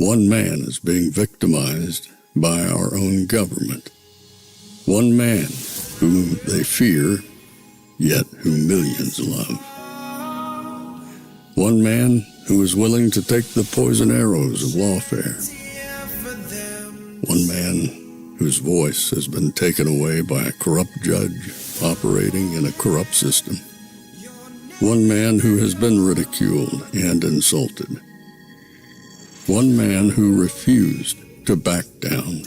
One man is being victimized by our own government. One man whom they fear, yet who millions love. One man who is willing to take the poison arrows of lawfare. One man whose voice has been taken away by a corrupt judge operating in a corrupt system. One man who has been ridiculed and insulted. One man who refused to back down.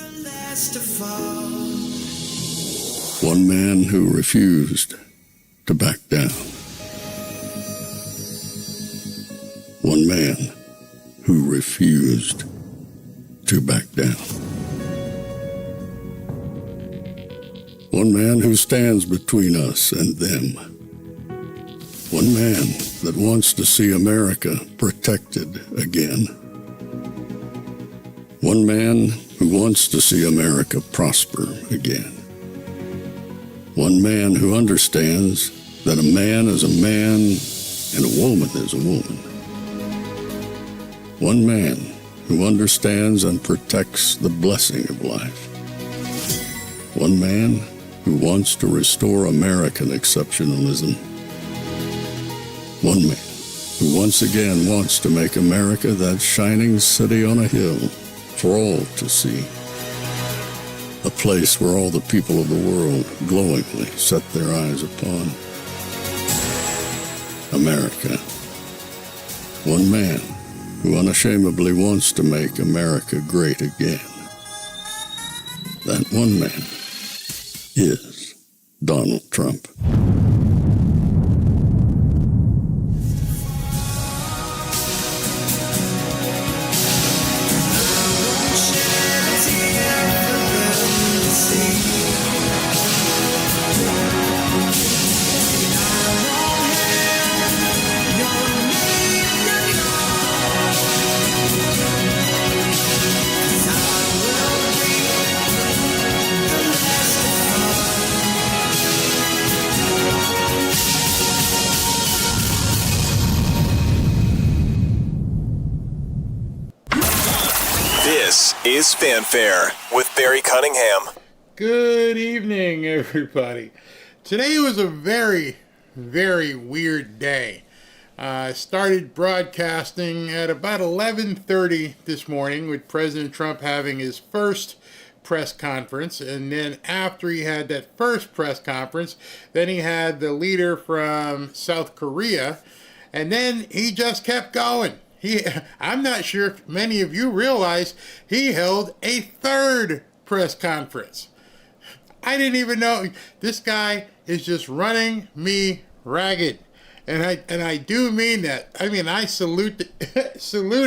One man who refused to back down. One man who refused to back down. One man who stands between us and them. One man that wants to see America protected again. One man who wants to see America prosper again. One man who understands that a man is a man and a woman is a woman. One man who understands and protects the blessing of life. One man who wants to restore American exceptionalism. One man who once again wants to make America that shining city on a hill for all to see. A place where all the people of the world glowingly set their eyes upon. America. One man who unashamedly wants to make America great again. That one man is Donald Trump. This is Fanfare with Barry Cunningham. Good evening, everybody. Today was a very, very weird day. I started broadcasting at about 11:30 this morning with President Trump having his first press conference. And then after he had that first press conference, then he had the leader from South Korea. And then he just kept going. I'm not sure if many of you realize he held a third press conference. I didn't even know. This guy is just running me ragged. And I do mean that. I mean, I salute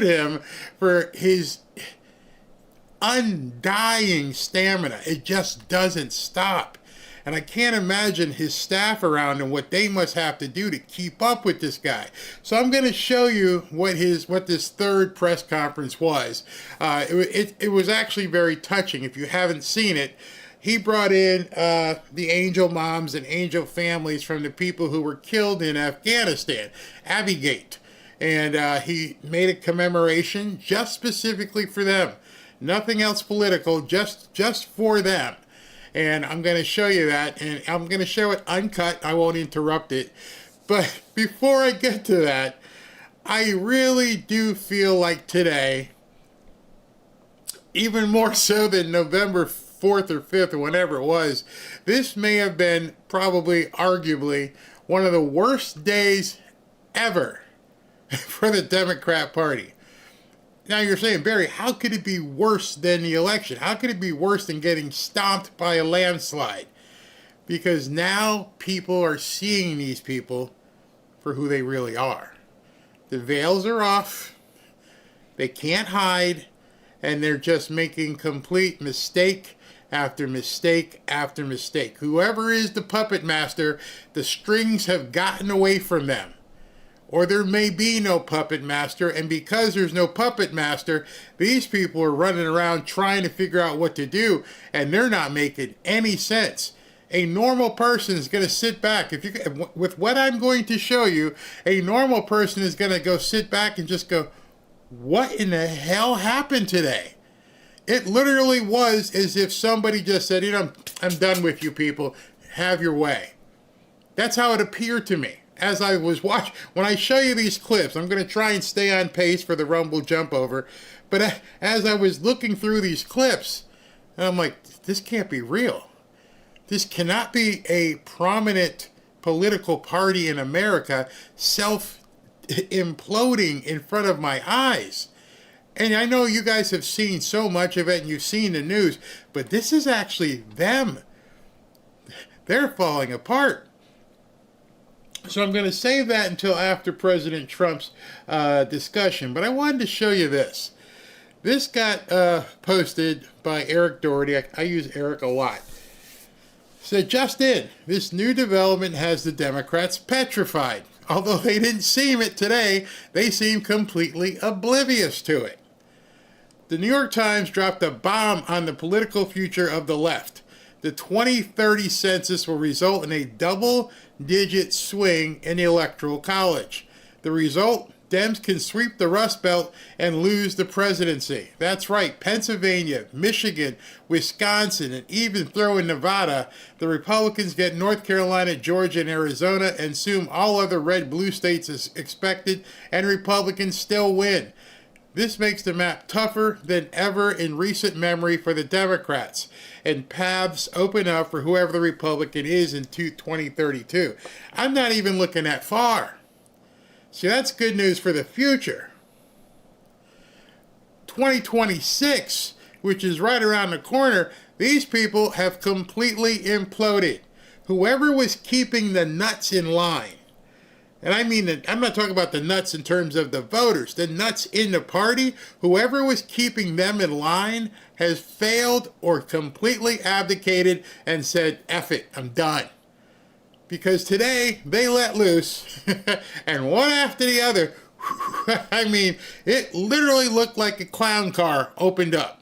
him for his undying stamina. It just doesn't stop. And I can't imagine his staff around him, what they must have to do to keep up with this guy. So I'm going to show you what this third press conference was. It was actually very touching. If you haven't seen it, he brought in the angel moms and angel families from the people who were killed in Afghanistan, Abbeygate. And he made a commemoration just specifically for them. Nothing else political, just for them. And I'm going to show you that, and I'm going to show it uncut. I won't interrupt it. But before I get to that, I really do feel like today, even more so than November 4th or 5th or whenever it was, this may have been probably, arguably, one of the worst days ever for the Democrat Party. Now you're saying, Barry, how could it be worse than the election? How could it be worse than getting stomped by a landslide? Because now people are seeing these people for who they really are. The veils are off. They can't hide. And they're just making complete mistake after mistake after mistake. Whoever is the puppet master, the strings have gotten away from them. Or there may be no puppet master, and because there's no puppet master, these people are running around trying to figure out what to do, and they're not making any sense. A normal person is going to sit back. With what I'm going to show you, a normal person is going to go sit back and just go, what in the hell happened today? It literally was as if somebody just said, I'm done with you people. Have your way. That's how it appeared to me as I was watching. When I show you these clips, I'm going to try and stay on pace for the Rumble jump over. But as I was looking through these clips, I'm like, this can't be real. This cannot be a prominent political party in America self-imploding in front of my eyes. And I know you guys have seen so much of it and you've seen the news, but this is actually them. They're falling apart. So I'm going to save that until after President Trump's discussion. But I wanted to show you this. This got posted by Eric Doherty. I use Eric a lot. Said, just in, this new development has the Democrats petrified. Although they didn't seem it today, they seem completely oblivious to it. The New York Times dropped a bomb on the political future of the left. The 2030 census will result in a double-digit swing in the Electoral College. The result? Dems can sweep the Rust Belt and lose the presidency. That's right, Pennsylvania, Michigan, Wisconsin, and even throw in Nevada. The Republicans get North Carolina, Georgia, and Arizona, and assume all other red-blue states as expected, and Republicans still win. This makes the map tougher than ever in recent memory for the Democrats, and paths open up for whoever the Republican is in 2032. I'm not even looking that far. See, that's good news for the future. 2026, which is right around the corner, these people have completely imploded. Whoever was keeping the nuts in line, and I mean, I'm not talking about the nuts in terms of the voters, the nuts in the party, whoever was keeping them in line has failed or completely abdicated and said, F it, I'm done. Because today they let loose, and one after the other, I mean, it literally looked like a clown car opened up.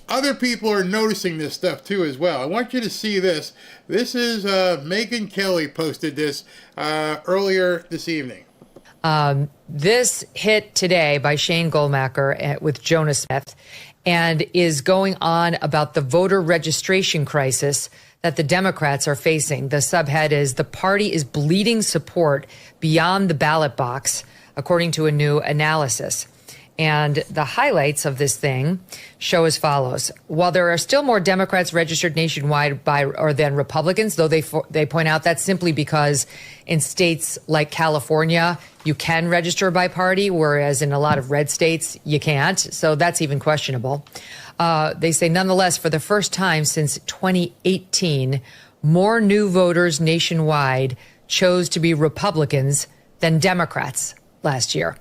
Other people are noticing this stuff too as well. I want you to see this. This is Megyn Kelly posted this earlier this evening. This hit today by Shane Goldmacher with Jonas Smith and is going on about the voter registration crisis that the Democrats are facing. The subhead is, the party is bleeding support beyond the ballot box, according to a new analysis. And the highlights of this thing show as follows. While there are still more Democrats registered nationwide than Republicans, though they point out that's simply because in states like California, you can register by party, whereas in a lot of red states, you can't. So that's even questionable. They say, nonetheless, for the first time since 2018, more new voters nationwide chose to be Republicans than Democrats last year.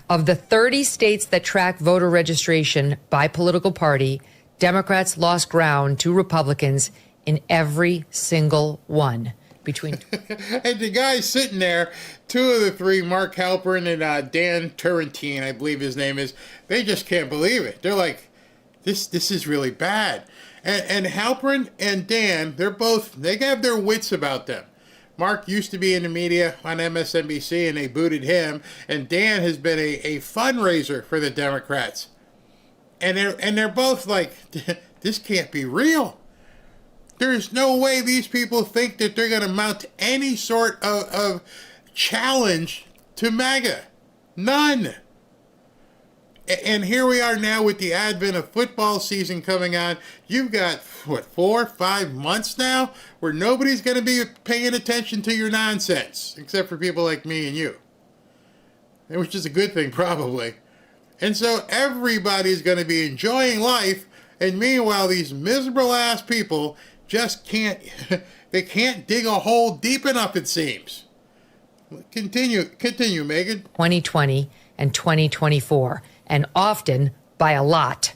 Of the 30 states that track voter registration by political party, Democrats lost ground to Republicans in every single one. And the guys sitting there, two of the three, Mark Halperin and Dan Turrentine, I believe his name is, they just can't believe it. They're like, this is really bad. And Halperin and Dan, they have their wits about them. Mark used to be in the media on MSNBC, and they booted him. And Dan has been a fundraiser for the Democrats. And they're both like, this can't be real. There's no way these people think that they're going to mount any sort of challenge to MAGA. None. And here we are now with the advent of football season coming on. You've got, 4 or 5 months now where nobody's going to be paying attention to your nonsense, except for people like me and you. Which is a good thing, probably. And so everybody's going to be enjoying life, and meanwhile, these miserable-ass people just can't dig a hole deep enough, it seems. Continue, Megyn. 2020 and 2024, and often by a lot.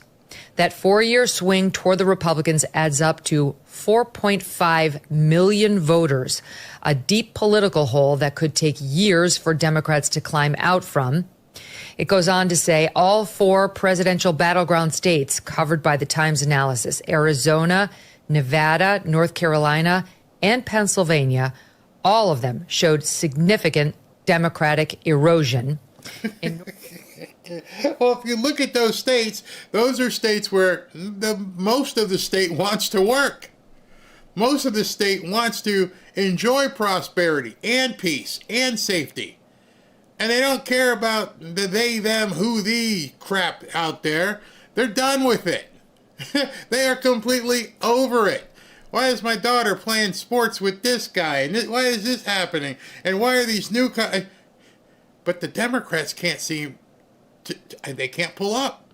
That 4-year swing toward the Republicans adds up to 4.5 million voters, a deep political hole that could take years for Democrats to climb out from. It goes on to say all 4 presidential battleground states covered by the Times analysis, Arizona, Nevada, North Carolina, and Pennsylvania, all of them showed significant Democratic erosion. Well, if you look at those states, those are states where most of the state wants to work. Most of the state wants to enjoy prosperity and peace and safety. And they don't care about the they, them, who, thee crap out there. They're done with it. They are completely over it. Why is my daughter playing sports with this guy? And why is this happening? And why are these new... But the Democrats can't seem... they can't pull up.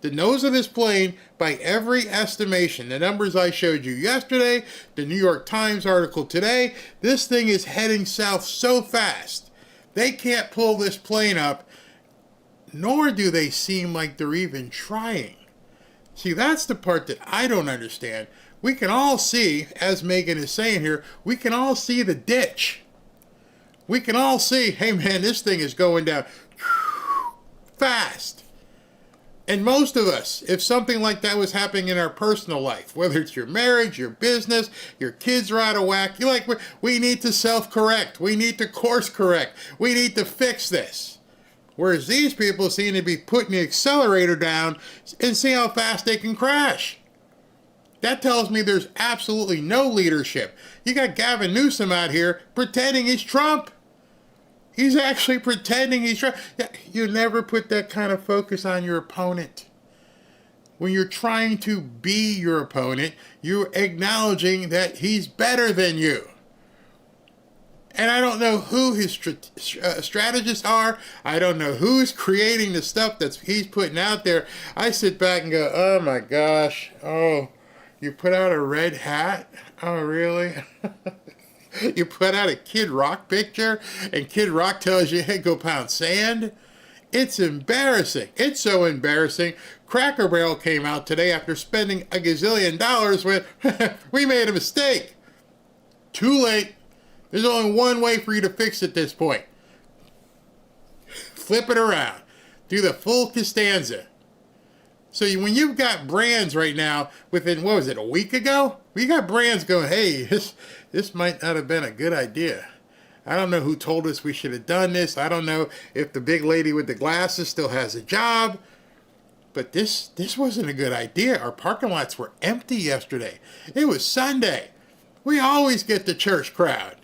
The nose of this plane, by every estimation, the numbers I showed you yesterday, the New York Times article today, this thing is heading south so fast. They can't pull this plane up, nor do they seem like they're even trying. See, that's the part that I don't understand. We can all see, as Megan is saying here, we can all see the ditch. We can all see, hey man, this thing is going down fast. And most of us, if something like that was happening in our personal life, whether it's your marriage, your business, your kids are out of whack, you're like, we need to self-correct. We need to course correct. We need to fix this. Whereas these people seem to be putting the accelerator down and see how fast they can crash. That tells me there's absolutely no leadership. You got Gavin Newsom out here pretending he's Trump. He's actually pretending he's Trump. You never put that kind of focus on your opponent. When you're trying to be your opponent, you're acknowledging that he's better than you. And I don't know who his strategists are. I don't know who's creating the stuff that he's putting out there. I sit back and go, oh my gosh. Oh, you put out a red hat? Oh, really? You put out a Kid Rock picture and Kid Rock tells you, hey, go pound sand? It's embarrassing. It's so embarrassing. Cracker Barrel came out today after spending $1 gazillion with, we made a mistake. Too late. There's only one way for you to fix it at this point. Flip it around. Do the full Costanza. So when you've got brands right now, within, what was it, a week ago? We got brands going, hey, this might not have been a good idea. I don't know who told us we should have done this. I don't know if the big lady with the glasses still has a job. But this wasn't a good idea. Our parking lots were empty yesterday. It was Sunday. We always get the church crowd.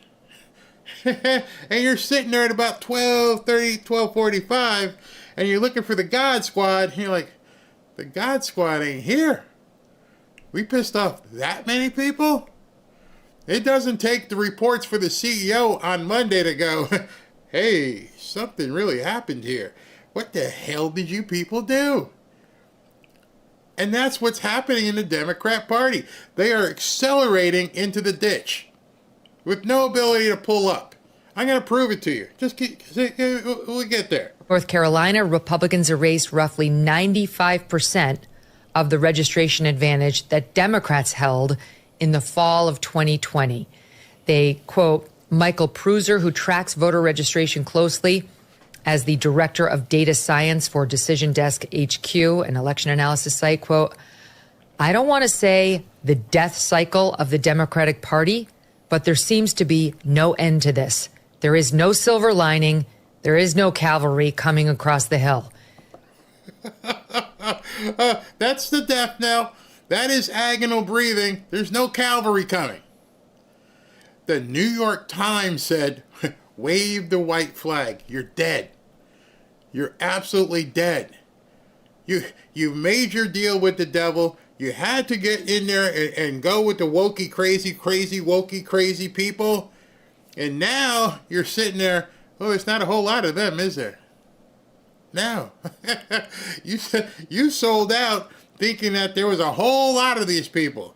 And you're sitting there at about 12:30, 12:45, and you're looking for the God Squad, and you're like, the God Squad ain't here. We pissed off that many people? It doesn't take the reports for the CEO on Monday to go, hey, something really happened here. What the hell did you people do? And that's what's happening in the Democrat Party. They are accelerating into the ditch with no ability to pull up. I'm going to prove it to you. We'll get there. North Carolina, Republicans erased roughly 95% of the registration advantage that Democrats held in the fall of 2020. They quote Michael Pruser, who tracks voter registration closely as the director of data science for Decision Desk HQ, an election analysis site, quote, I don't want to say the death cycle of the Democratic Party, but there seems to be no end to this. There is no silver lining. There is no cavalry coming across the hill. That's the death knell. That is agonal breathing. There's no cavalry coming. The New York Times said, wave the white flag. You're dead. You're absolutely dead. You made your deal with the devil. You had to get in there and go with the wokey, crazy wokey, crazy people. And now you're sitting there. Oh, it's not a whole lot of them, is there? No. You sold out thinking that there was a whole lot of these people.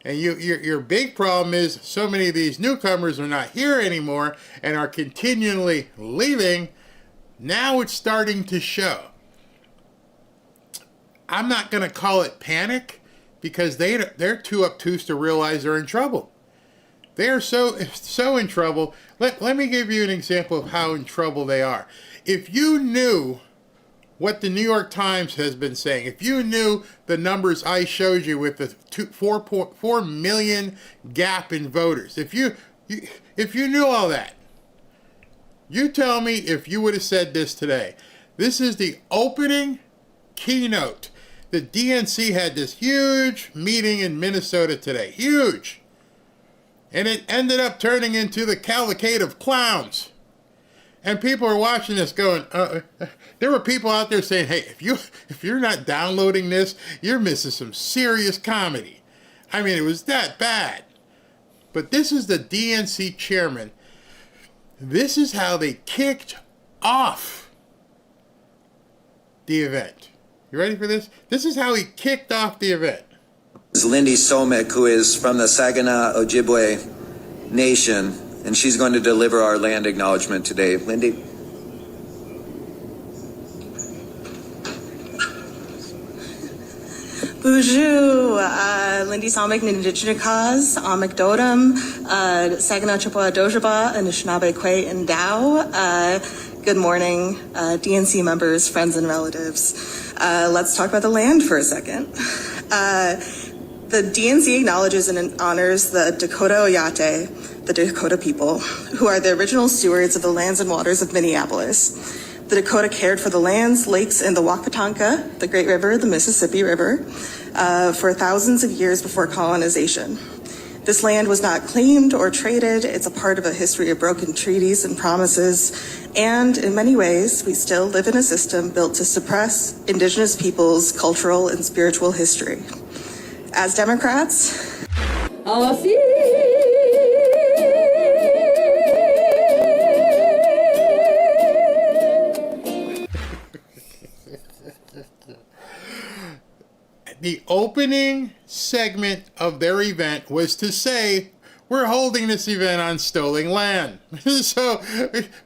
And your big problem is so many of these newcomers are not here anymore and are continually leaving. Now it's starting to show. I'm not going to call it panic because they're too obtuse to realize they're in trouble. They are so in trouble. Let me give you an example of how in trouble they are. If you knew what the New York Times has been saying, if you knew the numbers I showed you with the 4 million gap in voters, if you knew all that, you tell me if you would have said this today. This is the opening keynote. The DNC had this huge meeting in Minnesota today. Huge. And it ended up turning into the cavalcade of clowns. And people are watching this going, there were people out there saying, hey, if you're not downloading this, you're missing some serious comedy. I mean, it was that bad. But this is the DNC chairman. This is how they kicked off the event. You ready for this? This is how he kicked off the event. This is Lindy Somek, who is from the Saginaw Ojibwe Nation, and she's going to deliver our land acknowledgement today. Lindy. Bonjour, Lindy Somek, Nindichinikas, Amik Saginaw Chippewa Dojaba, Anishinaabe Kwe and Dow. Good morning, DNC members, friends, and relatives. Let's talk about the land for a second. The DNC acknowledges and honors the Dakota Oyate, the Dakota people, who are the original stewards of the lands and waters of Minneapolis. The Dakota cared for the lands, lakes, and the Wakatonka, the Great River, the Mississippi River, for thousands of years before colonization. This land was not claimed or traded. It's a part of a history of broken treaties and promises. And in many ways, we still live in a system built to suppress Indigenous peoples' cultural and spiritual history. As Democrats, the opening segment of their event was to say, we're holding this event on stolen land. So,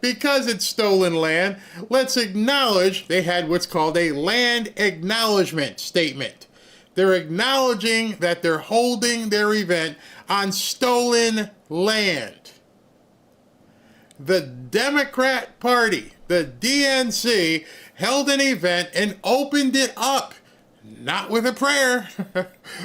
because it's stolen land, let's acknowledge they had what's called a land acknowledgement statement. They're acknowledging that they're holding their event on stolen land. The Democrat Party, the DNC, held an event and opened it up. Not with a prayer,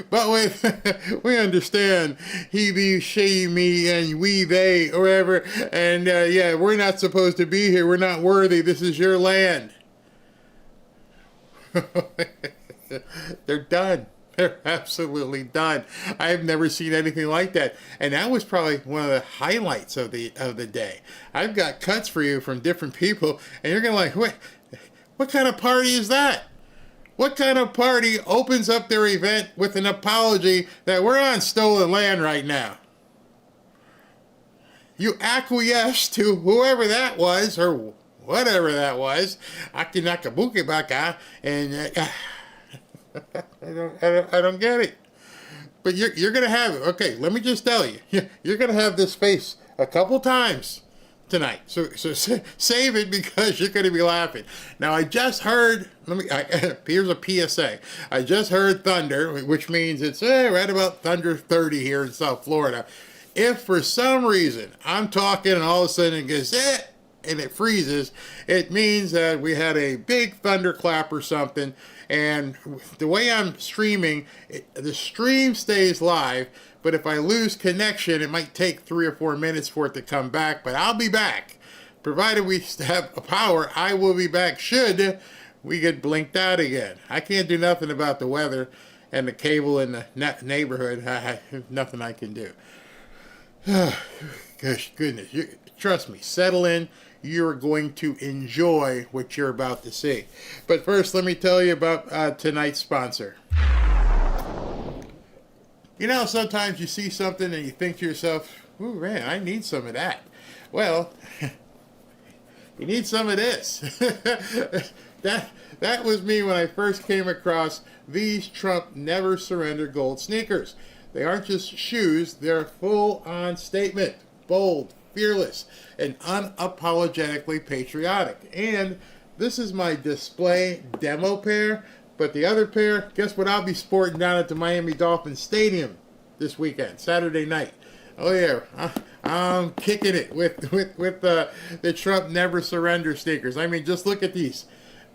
but with, we understand, he, thee, she, me, and we, they, or whatever. And yeah, we're not supposed to be here. We're not worthy. This is your land. They're done. They're absolutely done. I've never seen anything like that. And that was probably one of the highlights of the day. I've got cuts for you from different people, and you're going to what kind of party is that? What kind of party opens up their event with an apology that we're on stolen land right now? You acquiesce to whoever that was, or whatever that was, Akinakabukibaka, and I don't get it. But you're going to have it. Okay, let me just tell you. You're going to have this face a couple times tonight. So save it, because you're going to be laughing. Now, I just heard, here's a PSA. I just heard thunder, which means it's right about thunder 30 here in South Florida. If for some reason I'm talking and all of a sudden it goes, and it freezes, it means that we had a big thunderclap or something. And the way I'm streaming, the stream stays live, but if I lose connection, it might take 3 or 4 minutes for it to come back, but I'll be back. Provided we have power, I will be back should we get blinked out again. I can't do nothing about the weather and the cable in the neighborhood. Nothing I can do. Gosh, goodness. Trust me, settle in. You're going to enjoy what you're about to see. But first, let me tell you about tonight's sponsor. You know, sometimes you see something and you think to yourself, ooh, man, I need some of that. Well, you need some of this. That was me when I first came across these Trump Never Surrender gold sneakers. They aren't just shoes, they're a full-on statement. Bold, fearless, and unapologetically patriotic. And this is my display demo pair. But the other pair, guess what I'll be sporting down at the Miami Dolphins Stadium this weekend, Saturday night. Oh yeah, I'm kicking it with the Trump Never Surrender sneakers. I mean, just look at these.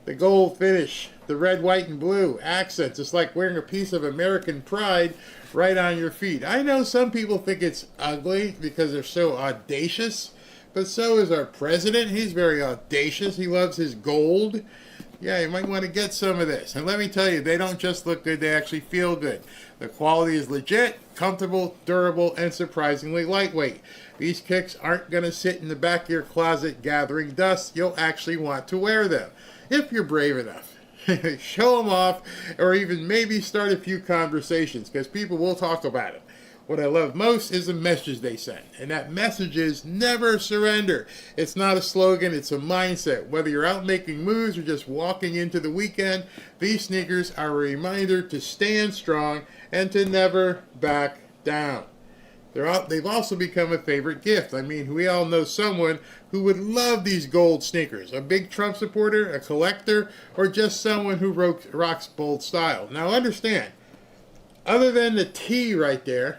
The gold finish, the red, white, and blue accents. It's like wearing a piece of American pride right on your feet. I know some people think it's ugly because they're so audacious, But so is our president. He's very audacious. He loves his gold. Yeah, you might want to get some of this. And let me tell you, they don't just look good, they actually feel good. The quality is legit, comfortable, durable, and surprisingly lightweight. These kicks aren't going to sit in the back of your closet gathering dust. You'll actually want to wear them, if you're brave enough. Show them off, or even maybe start a few conversations, because people will talk about it. What I love most is the message they send, and that message is never surrender. It's not a slogan, it's a mindset. Whether you're out making moves or just walking into the weekend, these sneakers are a reminder to stand strong and to never back down. They've also become a favorite gift. I mean, we all know someone who would love these gold sneakers. A big Trump supporter, a collector, or just someone who rocks bold style. Now understand, other than the T right there,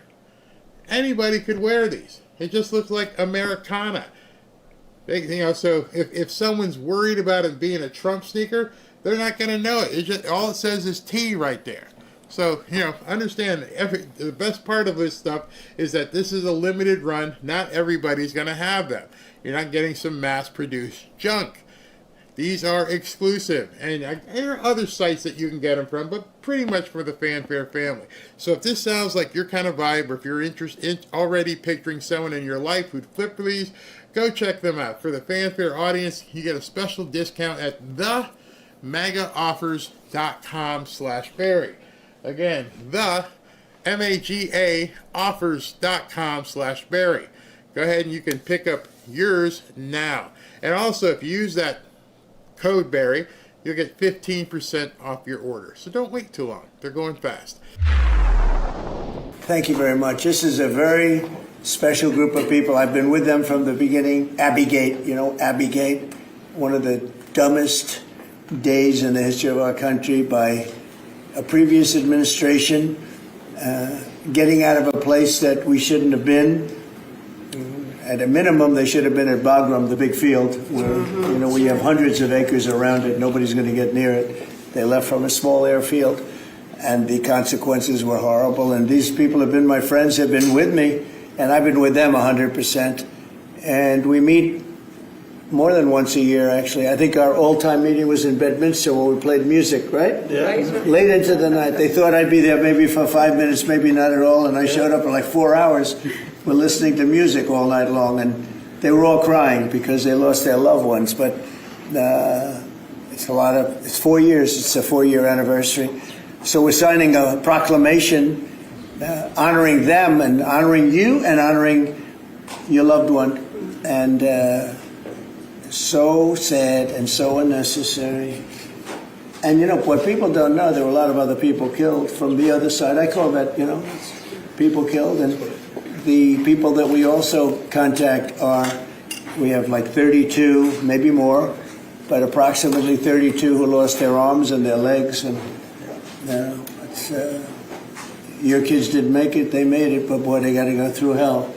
anybody could wear these. It just looks like Americana. So if someone's worried about it being a Trump sneaker, they're not going to know it. All it says is T right there. So, understand, the best part of this stuff is that this is a limited run. Not everybody's going to have them. You're not getting some mass-produced junk. These are exclusive, and there are other sites that you can get them from, but pretty much for the Fanfare family. So if this sounds like your kind of vibe, or if you're already picturing someone in your life who'd flip for these, go check them out. For the Fanfare audience, you get a special discount at themagaoffers.com/Barry. Again, MAGA offers.com/Barry. Go ahead and you can pick up yours now. And also, if you use that code Barry, you'll get 15% off your order. So don't wait too long. They're going fast. Thank you very much. This is a very special group of people. I've been with them from the beginning. Abbeygate, Abbeygate, one of the dumbest days in the history of our country by a previous administration, getting out of a place that we shouldn't have been. At a minimum, they should have been at Bagram, the big field, where we have hundreds of acres around it. Nobody's going to get near it. They left from a small airfield, and the consequences were horrible. And these people have been my friends, have been with me, and I've been with them 100%. And we meet more than once a year, actually. I think our all-time meeting was in Bedminster where we played music, right? Yeah. Late into the night. They thought I'd be there maybe for 5 minutes, maybe not at all, and I showed up for like 4 hours. We're listening to music all night long, and they were all crying because they lost their loved ones. But it's 4 years. It's a 4-year anniversary. So we're signing a proclamation honoring them and honoring you and honoring your loved one. And so sad and so unnecessary. And what people don't know, there were a lot of other people killed from the other side. I call that, people killed. And the people that we also contact we have like 32, maybe more, but approximately 32 who lost their arms and their legs. And your kids didn't make it, they made it, but boy, they got to go through hell.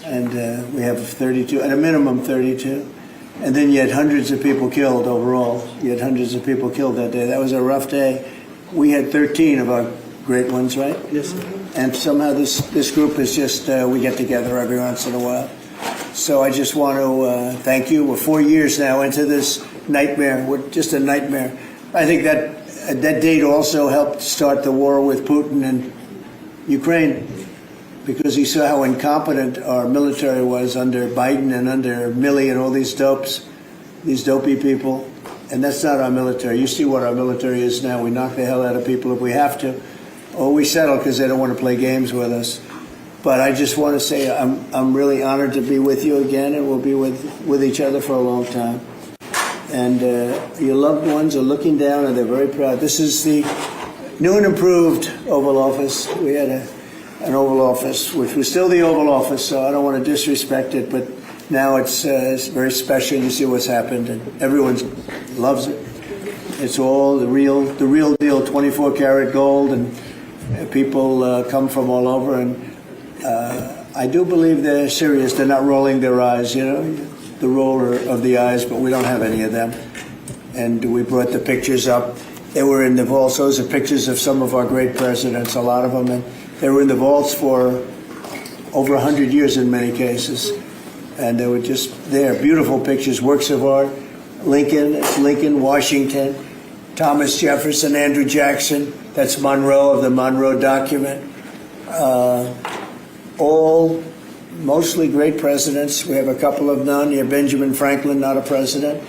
And we have 32, at a minimum 32. And then you had hundreds of people killed overall. You had hundreds of people killed that day. That was a rough day. We had 13 of our great ones, right? Yes, sir. And somehow this group is just, we get together every once in a while. So I just want to thank you. We're 4 years now into this nightmare. We're just a nightmare. I think that date also helped start the war with Putin and Ukraine, because he saw how incompetent our military was under Biden and under Milley and all these dopey people. And that's not our military. You see what our military is now. We knock the hell out of people if we have to, or we settle because they don't want to play games with us. But I just want to say I'm really honored to be with you again, and we'll be with each other for a long time. And your loved ones are looking down, and they're very proud. This is the new and improved Oval Office. We had an Oval Office, which was still the Oval Office, so I don't want to disrespect it, but now it's very special. You see what's happened, and everyone loves it. It's all the real deal, 24-karat gold, and people come from all over, and I do believe they're serious. They're not rolling their eyes, the roller of the eyes, but we don't have any of them. And we brought the pictures up. They were in the vaults. Those are pictures of some of our great presidents, a lot of them, and they were in the vaults for over 100 years in many cases. And they were just there, beautiful pictures, works of art. Lincoln, Washington, Thomas Jefferson, Andrew Jackson. That's Monroe of the Monroe Document. All mostly great presidents. We have a couple of none. You have Benjamin Franklin, not a president,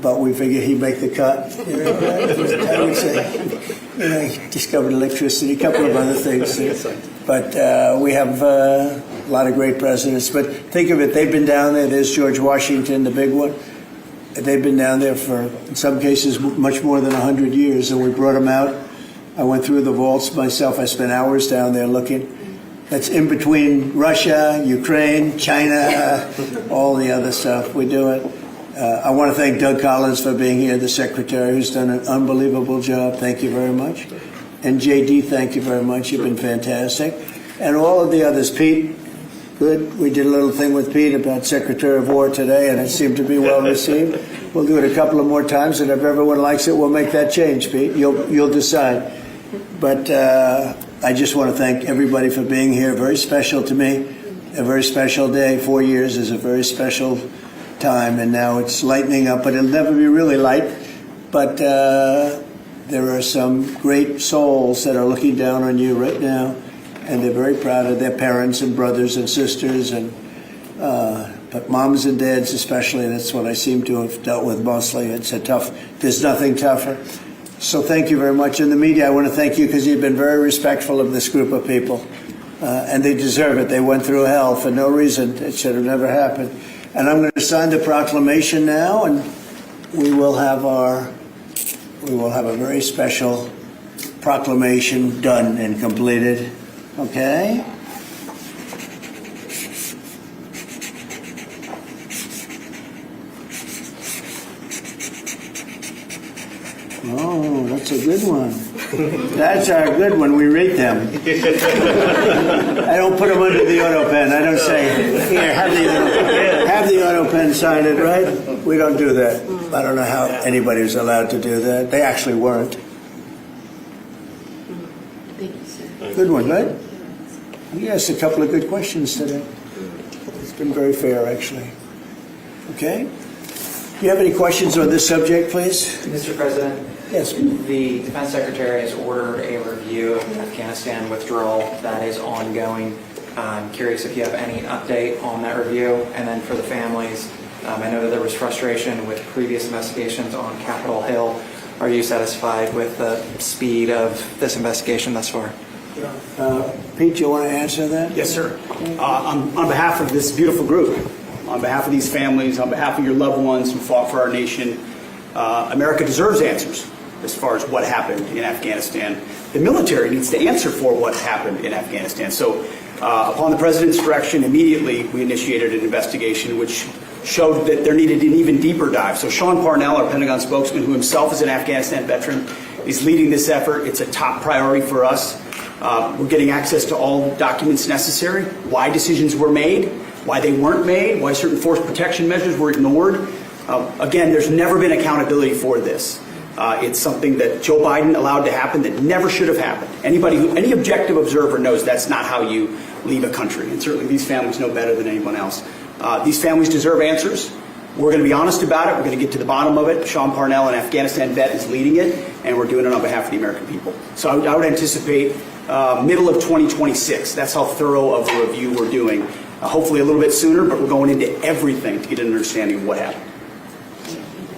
but we figure he'd make the cut. I would say, he discovered electricity, a couple of other things. But we have a lot of great presidents. But think of it, they've been down there. There's George Washington, the big one. They've been down there for, in some cases, much more than 100 years, and we brought them out. I went through the vaults myself. I spent hours down there looking. That's in between Russia, Ukraine, China, all the other stuff. We do it. I want to thank Doug Collins for being here, the secretary, who's done an unbelievable job. Thank you very much. And JD, thank you very much. You've been fantastic. And all of the others. Pete, good. We did a little thing with Pete about Secretary of War today, and it seemed to be well received. We'll do it a couple of more times, and if everyone likes it, we'll make that change, Pete. You'll decide. But I just want to thank everybody for being here. Very special to me. A very special day. 4 years is a very special time, and now it's lightening up, but it'll never be really light. But there are some great souls that are looking down on you right now, and they're very proud of their parents and brothers and sisters, and but moms and dads especially. That's what I seem to have dealt with mostly. It's a tough. There's nothing tougher. So thank you very much. In the media, I want to thank you because you've been very respectful of this group of people, and they deserve it. They went through hell for no reason. It should have never happened. And I'm going to sign the proclamation now, and we will have a very special proclamation done and completed. Okay? Oh, that's a good one. That's our good one. We rate them. I don't put them under the auto pen. I don't say, here, have the auto pen sign it, right? We don't do that. I don't know how anybody was allowed to do that. They actually weren't. Thank you, sir. Good one, right? You asked a couple of good questions today. It's been very fair, actually. Okay? Do you have any questions on this subject, please? Mr. President? Yes. The Defense Secretary has ordered a review of the Afghanistan withdrawal that is ongoing. I'm curious if you have any update on that review. And then for the families, I know that there was frustration with previous investigations on Capitol Hill. Are you satisfied with the speed of this investigation thus far? Pete, do you want to answer that? Yes, sir. On behalf of this beautiful group, on behalf of these families, on behalf of your loved ones who fought for our nation, America deserves answers as far as what happened in Afghanistan. The military needs to answer for what happened in Afghanistan. So upon the President's direction, immediately we initiated an investigation which showed that there needed an even deeper dive. So Sean Parnell, our Pentagon spokesman, who himself is an Afghanistan veteran, is leading this effort. It's a top priority for us. We're getting access to all documents necessary, why decisions were made, why they weren't made, why certain force protection measures were ignored. Again, there's never been accountability for this. It's something that Joe Biden allowed to happen that never should have happened. Any objective observer knows that's not how you leave a country, and certainly these families know better than anyone else. These families deserve answers. We're going to be honest about it. We're going to get to the bottom of it. Sean Parnell, an Afghanistan vet, is leading it, and we're doing it on behalf of the American people. So I would anticipate middle of 2026. That's how thorough of a review we're doing. Hopefully a little bit sooner, but we're going into everything to get an understanding of what happened.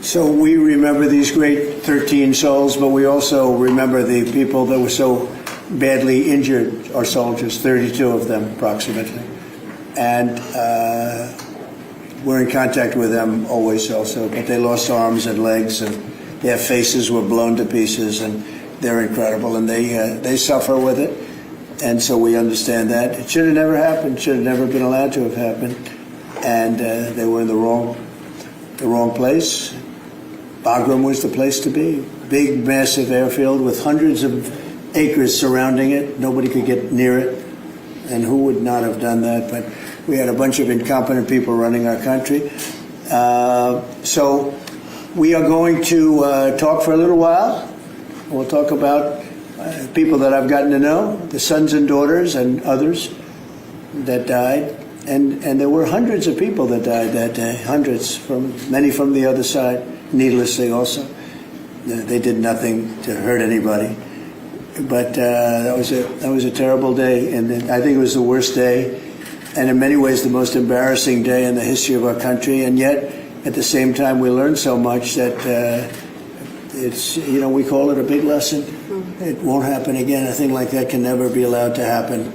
So we remember these great 13 souls, but we also remember the people that were so badly injured, our soldiers, 32 of them approximately. And we're in contact with them always also, but they lost arms and legs, and their faces were blown to pieces, and they're incredible, and they suffer with it. And so we understand that. It should have never happened, should have never been allowed to have happened. And they were in the wrong place. Bagram was the place to be. Big, massive airfield with hundreds of acres surrounding it. Nobody could get near it. And who would not have done that? But we had a bunch of incompetent people running our country. So we are going to talk for a little while. We'll talk about people that I've gotten to know, the sons and daughters and others that died. And there were hundreds of people that died that day, hundreds, many from the other side, needlessly also. They did nothing to hurt anybody. But that was a terrible day, and I think it was the worst day, and in many ways the most embarrassing day in the history of our country. And yet, at the same time, we learned so much that it's, we call it a big lesson. It won't happen again. A thing like that can never be allowed to happen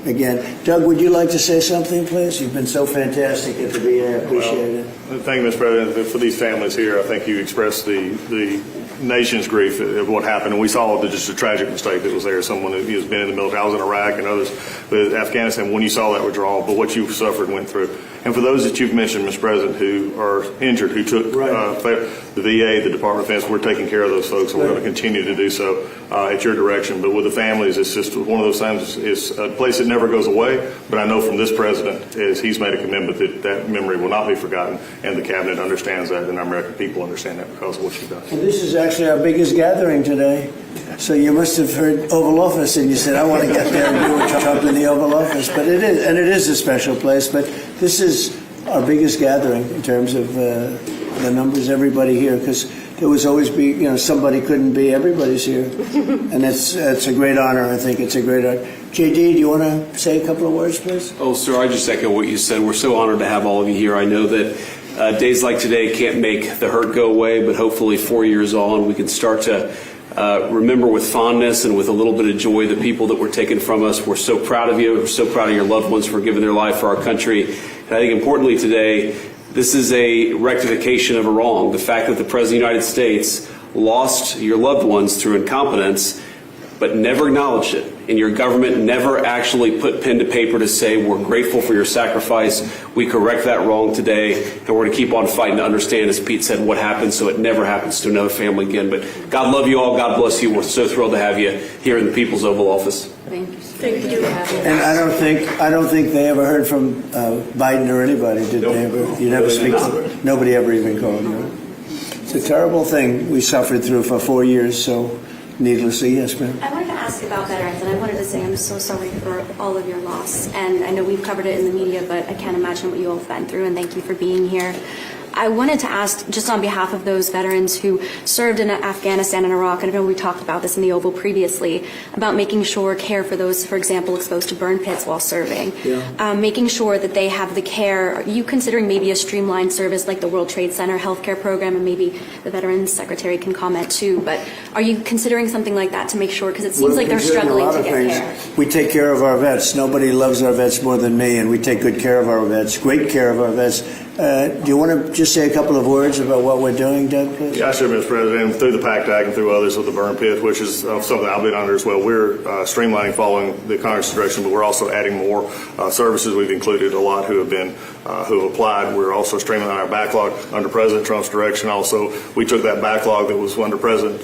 again. Doug, would you like to say something, please? You've been so fantastic at the VA. I appreciate it. Thank you, Mr. President. For these families here, I think you expressed the nation's grief of what happened, and we saw just a tragic mistake that was there. Someone who has been in the military. I was in Iraq and others with Afghanistan. When you saw that withdrawal, but what you've suffered and went through. And for those that you've mentioned, Mr. President, who are injured, who took the VA, the Department of Defense, we're taking care of those folks, and we're going to continue to do so at your direction. But with the families, it's just one of those times. It's a place that never goes away. But I know from this president is he's made a commitment that that memory will not be forgotten, and the cabinet understands that, and our American people understand that because of what you've done. And this is actually our biggest gathering today. So you must have heard Oval Office, and you said, "I want to get there and do a Trump in the Oval Office." But it is a special place. But this is our biggest gathering in terms of the numbers. Everybody here, because there was always somebody couldn't be. Everybody's here, and it's a great honor. I think it's a great honor. JD, do you want to say a couple of words, please? Oh, sir, I just echo what you said. We're so honored to have all of you here. I know that days like today can't make the hurt go away, but hopefully 4 years on, we can start to remember with fondness and with a little bit of joy the people that were taken from us. We're so proud of you. We're so proud of your loved ones for giving their life for our country. And I think importantly today, this is a rectification of a wrong. The fact that the President of the United States lost your loved ones through incompetence, but never acknowledged it. And your government never actually put pen to paper to say, we're grateful for your sacrifice. We correct that wrong today, and we're going to keep on fighting to understand, as Pete said, what happened so it never happens to another family again. But God love you all. God bless you. We're so thrilled to have you here in the People's Oval Office. Thank you. Thank you. And I don't think they ever heard from Biden or anybody, did they ever? You never speak to them? Nobody ever even called you. It's a terrible thing we suffered through for 4 years, so needlessly, yes, ma'am. I wanted to ask about veterans, and I wanted to say I'm so sorry for all of your loss. And I know we've covered it in the media, but I can't imagine what you all have been through, and thank you for being here. I wanted to ask, just on behalf of those veterans who served in Afghanistan and Iraq, and I know we talked about this in the Oval previously, about making sure care for those, for example, exposed to burn pits while serving, making sure that they have the care. Are you considering maybe a streamlined service like the World Trade Center healthcare program, and maybe the Veterans Secretary can comment too, but are you considering something like that to make sure, because it seems like they're struggling to get care? We take care of our vets. Nobody loves our vets more than me, and we take good care of our vets, great care of our vets. Do you want to just say a couple of words about what we're doing, Doug, please? Yeah, sure, Mr. President. Through the PACT Act and through others with the burn pit, which is something I've been under as well, we're streamlining following the Congress direction, but we're also adding more services. We've included a lot who have applied. We're also streamlining our backlog under President Trump's direction. Also, we took that backlog that was under President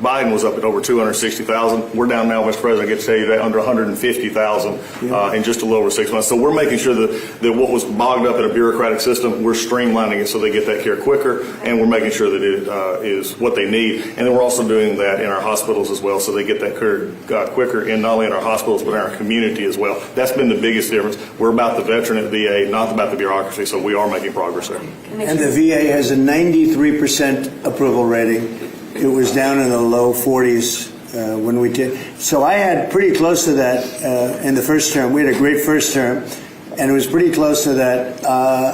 Biden was up at over 260,000. We're down now, Mr. President, I get to tell you that under 150,000 in just a little over 6 months. So we're making sure that what was bogged up in a bureaucratic system, we're streamlining it so they get that care quicker, and we're making sure that it is what they need. And then we're also doing that in our hospitals as well, so they get that care quicker, in not only in our hospitals but in our community as well. That's been the biggest difference. We're about the veteran at VA, not about the bureaucracy, so we are making progress there. And the VA has a 93% approval rating. It was down in the low 40s when we did. So I had pretty close to that in the first term. We had a great first term, and it was pretty close to that.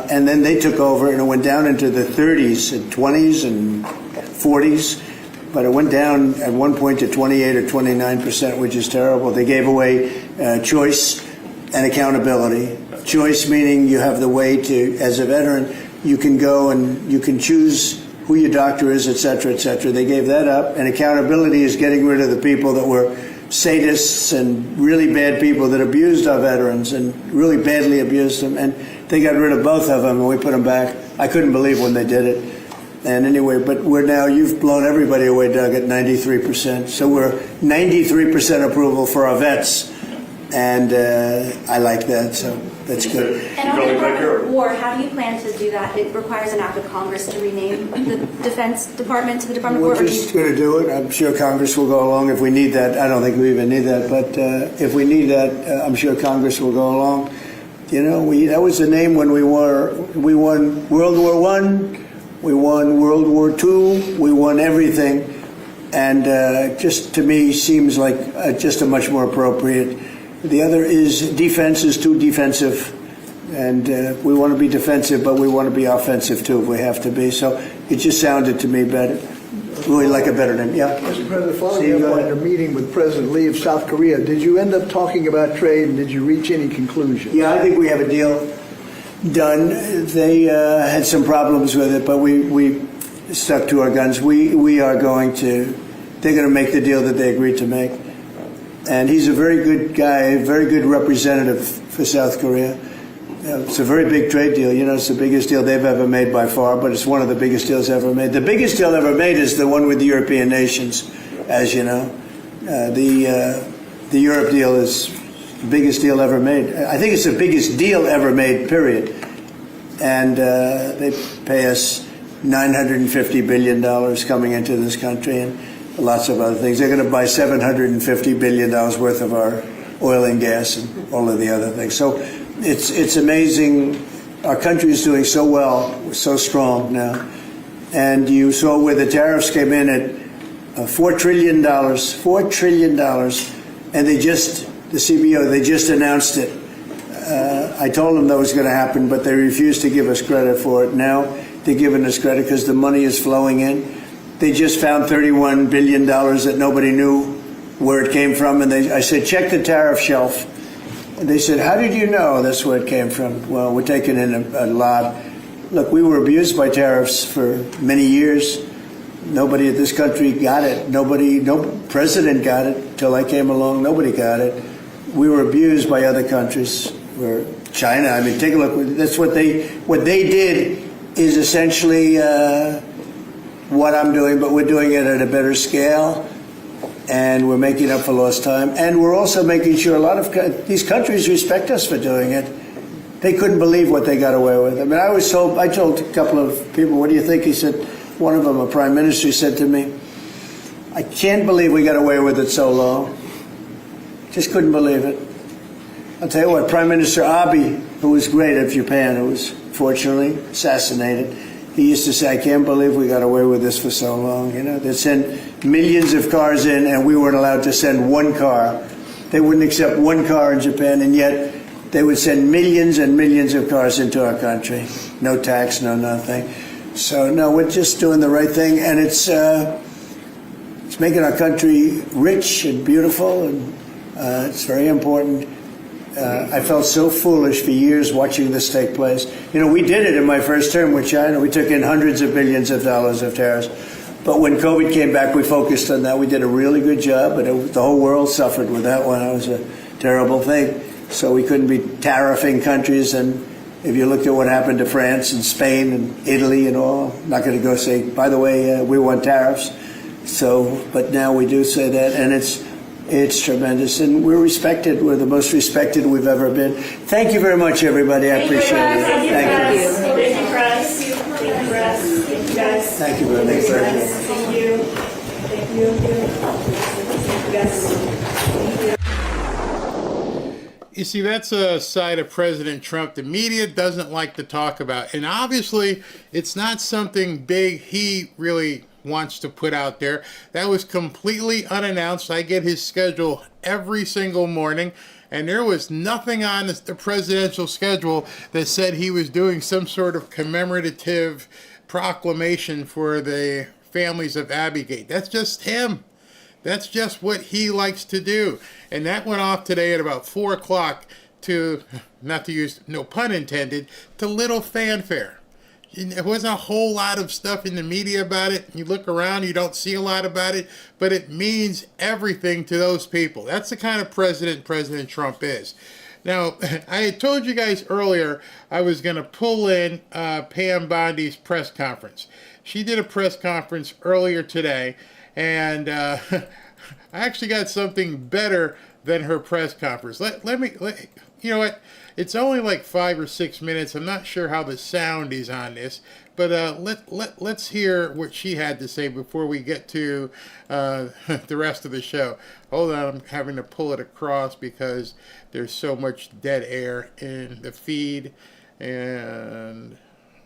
And then they took over, and it went down into the 30s and 20s and 40s. But it went down at one point to 28 or 29%, which is terrible. They gave away choice and accountability. Choice meaning you have the way to, as a veteran, you can go and you can choose who your doctor is, et cetera, et cetera. They gave that up. And accountability is getting rid of the people that were sadists and really bad people that abused our veterans and really badly abused them. And they got rid of both of them, and we put them back. I couldn't believe when they did it. And anyway, but we're now, you've blown everybody away, Doug, at 93%. So we're 93% approval for our vets. And I like that, so that's good. And on the Department of War, how do you plan to do that? It requires an act of Congress to rename the Defense Department to the Department of War. We're just going to do it. I'm sure Congress will go along if we need that. I don't think we even need that, but if we need that, I'm sure Congress will go along. You know, that was the name when we won World War I, we won World War II, we won everything, and just to me seems like just a much more appropriate. The other is defense is too defensive, and we want to be defensive, but we want to be offensive too if we have to be. So it just sounded to me better. Really like a better name, yeah. Mr. President, following up on your meeting with President Lee of South Korea, did you end up talking about trade and did you reach any conclusion? Yeah, I think we have a deal done. They had some problems with it, but we stuck to our guns. We are going to, they're going to make the deal that they agreed to make. And he's a very good guy, a very good representative for South Korea. It's a very big trade deal. You know, it's the biggest deal they've ever made by far, but it's one of the biggest deals ever made. The biggest deal ever made is the one with the European nations, as you know. The Europe deal is the biggest deal ever made. I think it's the biggest deal ever made, period. And they pay us $950 billion coming into this country and lots of other things. They're going to buy $750 billion worth of our oil and gas and all of the other things. So it's amazing. Our country is doing so well. We're so strong now. And you saw where the tariffs came in at $4 trillion, $4 trillion. And the CBO, they just announced it. I told them that was going to happen, but they refused to give us credit for it. Now they're giving us credit because the money is flowing in. They just found $31 billion that nobody knew where it came from. And I said, check the tariff shelf. And they said, how did you know that's where it came from? Well, we're taking in a lot. Look, we were abused by tariffs for many years. Nobody at this country got it. No president got it until I came along. Nobody got it. We were abused by other countries. Where China, I mean, take a look. That's what they did is essentially what I'm doing, but we're doing it at a better scale. And we're making up for lost time. And we're also making sure a lot of these countries respect us for doing it. They couldn't believe what they got away with. I mean, I told a couple of people, what do you think? He said, one of them, a prime minister, said to me, I can't believe we got away with it so long. Just couldn't believe it. I'll tell you what, Prime Minister Abe, who was great of Japan, who was fortunately assassinated, he used to say, I can't believe we got away with this for so long. You know, they'd send millions of cars in, and we weren't allowed to send one car. They wouldn't accept one car in Japan, and yet they would send millions and millions of cars into our country. No tax, no nothing. So, no, we're just doing the right thing, and it's making our country rich and beautiful, and it's very important. I felt so foolish for years watching this take place. You know, we did it in my first term with China. We took in hundreds of billions of dollars of tariffs. But when COVID came back, we focused on that. We did a really good job, but the whole world suffered with that one. It was a terrible thing. So we couldn't be tariffing countries. And if you looked at what happened to France and Spain and Italy and all, I'm not going to go say, by the way, we want tariffs. So, but now we do say that, and it's tremendous, and we're respected. We're the most respected we've ever been. Thank you very much, everybody. I appreciate it. Thank you. Thank you, Press. Thank you, Press. Thank you, guys. Thank you very much. Thank you. Thank you. Thank you, guys. You see, that's a side of President Trump the media doesn't like to talk about. And obviously, it's not something big he really wants to put out there. That was completely unannounced. I get his schedule every single morning, and there was nothing on the presidential schedule that said he was doing some sort of commemorative proclamation for the families of Abbeygate. That's just him. That's just what he likes to do. And that went off today at about 4 o'clock to, not to use, no pun intended, to little fanfare. There wasn't a whole lot of stuff in the media about it. You look around, you don't see a lot about it, but it means everything to those people. That's the kind of president President Trump is. Now, I had told you guys earlier I was going to pull in Pam Bondi's press conference. She did a press conference earlier today, and I actually got something better than her press conference. Let you know what? It's only like 5 or 6 minutes. I'm not sure how the sound is on this, but let's hear what she had to say before we get to the rest of the show. Hold on, I'm having to pull it across because there's so much dead air in the feed. And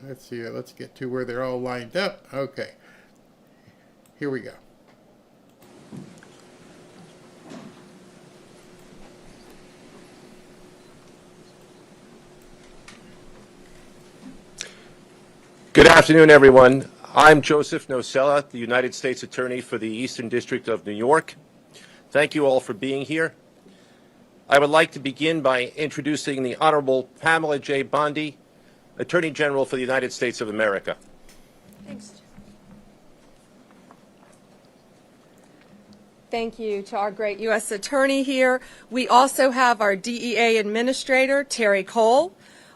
let's see, let's get to where they're all lined up. Okay, here we go. Good afternoon, everyone. I'm Joseph Nocella, the United States Attorney for the Eastern District of New York. Thank you all for being here. I would like to begin by introducing the Honorable Pamela J. Bondi, Attorney General for the United States of America. Thanks. Thank you to our great U.S. Attorney here. We also have our DEA Administrator, Terry Cole,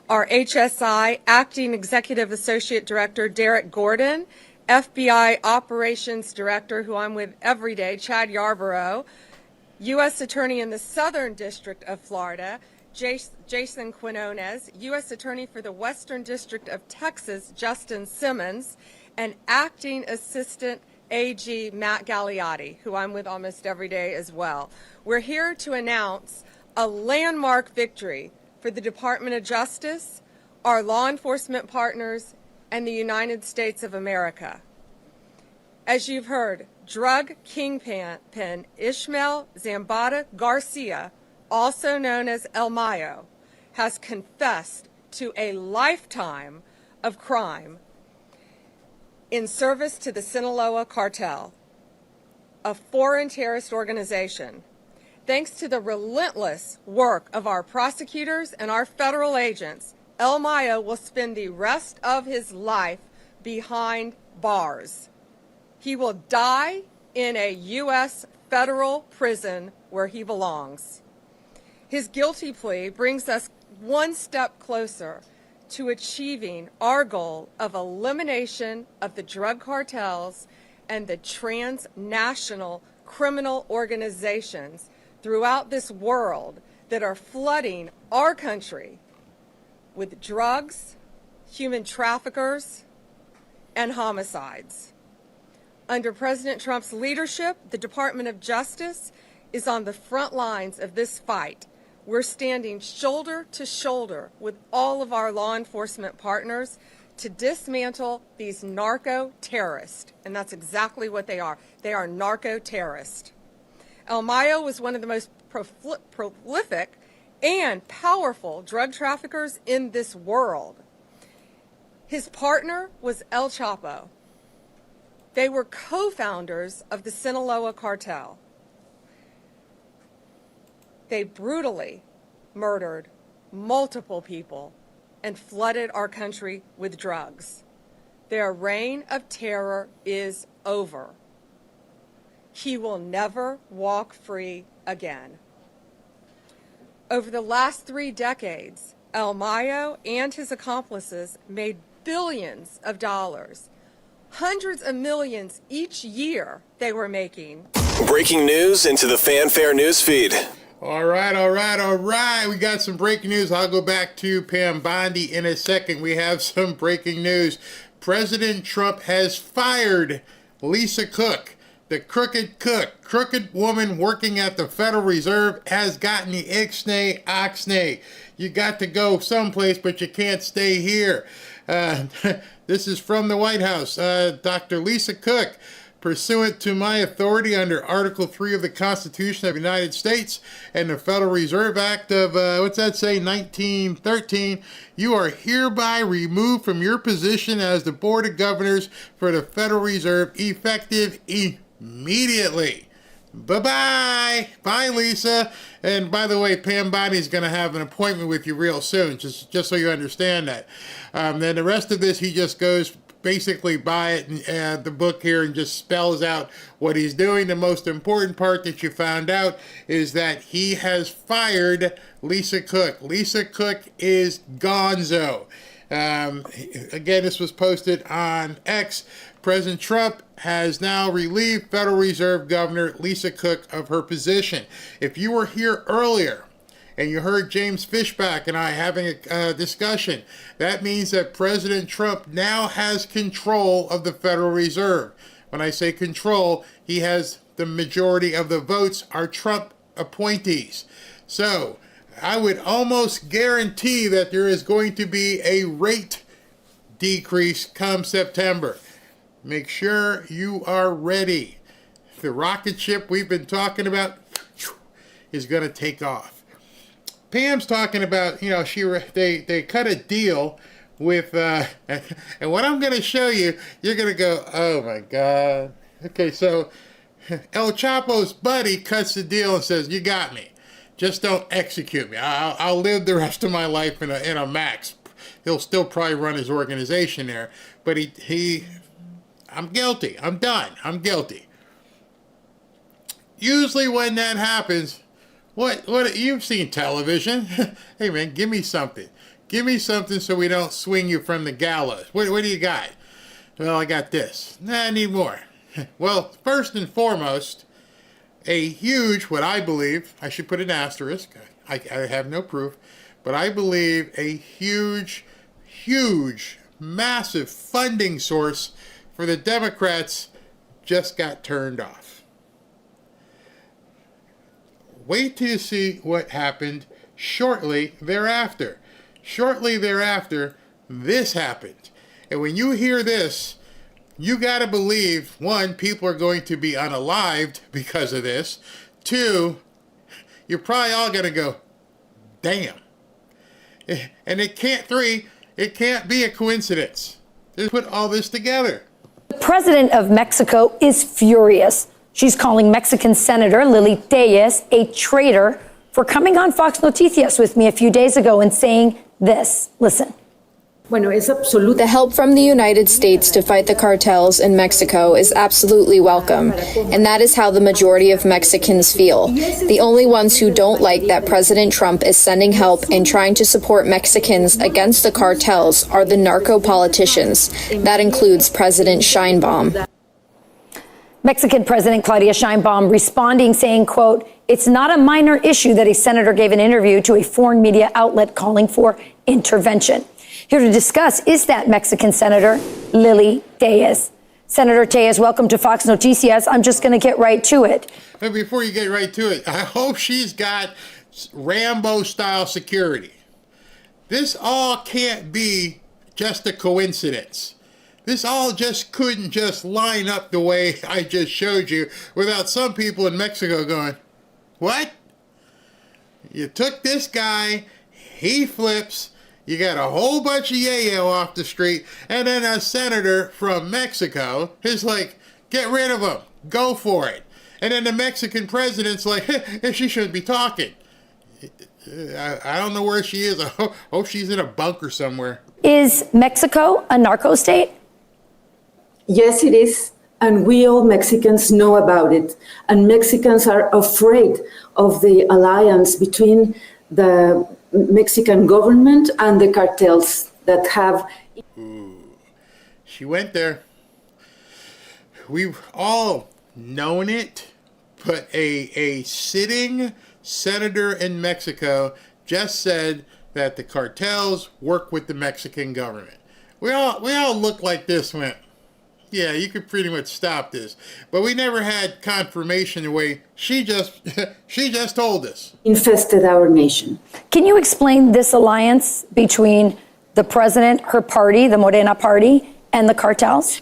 our HSI Acting Executive Associate Director, Derek Gordon, FBI Operations Director, who I'm with every day, Chad Yarborough, U.S. Attorney in the Southern District of Florida, Jason Quinones, U.S. Attorney for the Western District of Texas, Justin Simmons, and Acting Assistant AG Matt Galliotti, who I'm with almost every day as well. We're here to announce a landmark victory for the Department of Justice, our law enforcement partners, and the United States of America. As you've heard, drug kingpin Ishmael Zambada Garcia, also known as El Mayo, has confessed to a lifetime of crime in service to the Sinaloa cartel, a foreign terrorist organization. Thanks to the relentless work of our prosecutors and our federal agents, El Mayo will spend the rest of his life behind bars. He will die in a U.S. federal prison where he belongs. His guilty plea brings us one step closer to achieving our goal of elimination of the drug cartels and the transnational criminal organizations throughout this world that are flooding our country with drugs, human traffickers, and homicides. Under President Trump's leadership, the Department of Justice is on the front lines of this fight. We're standing shoulder to shoulder with all of our law enforcement partners to dismantle these narco-terrorists, and that's exactly what they are. They are narco-terrorists. El Mayo was one of the most prolific and powerful drug traffickers in this world. His partner was El Chapo. They were co-founders of the Sinaloa cartel. They brutally murdered multiple people and flooded our country with drugs. Their reign of terror is over. He will never walk free again. Over the last 3 decades, El Mayo and his accomplices made billions of dollars, hundreds of millions each year they were making. Breaking news into the Fanfare news feed. All right. We got some breaking news. I'll go back to Pam Bondi in a second. We have some breaking news. President Trump has fired Lisa Cook. The crooked woman working at the Federal Reserve has gotten the ixnay oxnay. You got to go someplace, but you can't stay here. This is from the White House. Dr. Lisa Cook, pursuant to my authority under Article 3 of the Constitution of the United States and the Federal Reserve Act of, 1913, you are hereby removed from your position as the Board of Governors for the Federal Reserve effective immediately. Bye-bye. Bye, Lisa. And by the way, Pam Bondi's going to have an appointment with you real soon, just so you understand that. Then the rest of this, he just goes basically by it and the book here and just spells out what he's doing. The most important part that you found out is that he has fired Lisa Cook. Lisa Cook is gonzo. Again, this was posted on X. President Trump has now relieved Federal Reserve Governor Lisa Cook of her position. If you were here earlier and you heard James Fishback and I having a discussion. That means that President Trump now has control of the Federal Reserve. When I say control, he has the majority of the votes are Trump appointees. So I would almost guarantee that there is going to be a rate decrease come September. Make sure you are ready. The rocket ship we've been talking about is going to take off. Pam's talking about, you know, they cut a deal with, and what I'm going to show you, you're going to go, oh my God. Okay, so El Chapo's buddy cuts the deal and says, you got me. Just don't execute me. I'll live the rest of my life in a max. He'll still probably run his organization there, but I'm guilty. I'm done. I'm guilty. Usually when that happens, what you've seen television. Hey man, give me something. Give me something so we don't swing you from the gallows. What do you got? Well, I got this. Nah, I need more. Well, first and foremost, a huge, what I believe, I should put an asterisk, I have no proof, but I believe a huge, massive funding source for the Democrats just got turned off. Wait till you see what happened shortly thereafter. Shortly thereafter, this happened. And when you hear this, you got to believe, one, people are going to be unalived because of this. Two, you're probably all going to go, damn. And it can't be a coincidence. Just put all this together. The president of Mexico is furious. She's calling Mexican Senator Lily Tellez a traitor for coming on Fox Noticias with me a few days ago and saying this. Listen. The help from the United States to fight the cartels in Mexico is absolutely welcome, and that is how the majority of Mexicans feel. The only ones who don't like that President Trump is sending help and trying to support Mexicans against the cartels are the narco politicians. That includes President Sheinbaum. Mexican President Claudia Sheinbaum responding, saying, quote, it's not a minor issue that a senator gave an interview to a foreign media outlet calling for intervention. Here to discuss is that Mexican Senator Lily Tellez. Senator Tellez, welcome to Fox Noticias. I'm just going to get right to it. But before you get right to it, I hope she's got Rambo-style security. This all can't be just a coincidence. This all just couldn't just line up the way I just showed you without some people in Mexico going, what? You took this guy, he flips, you got a whole bunch of yayo off the street, and then a senator from Mexico is like, get rid of him, go for it. And then the Mexican president's like, she shouldn't be talking. I don't know where she is. I hope she's in a bunker somewhere. Is Mexico a narco state? Yes, it is. And we all Mexicans know about it. And Mexicans are afraid of the alliance between the Mexican government and the cartels that have... Ooh, she went there. We've all known it, but a sitting senator in Mexico just said that the cartels work with the Mexican government. We all look like this, went, yeah, you could pretty much stop this. But we never had confirmation the way she just told us. Infested our nation. Can you explain this alliance between the president, her party, the Morena party, and the cartels?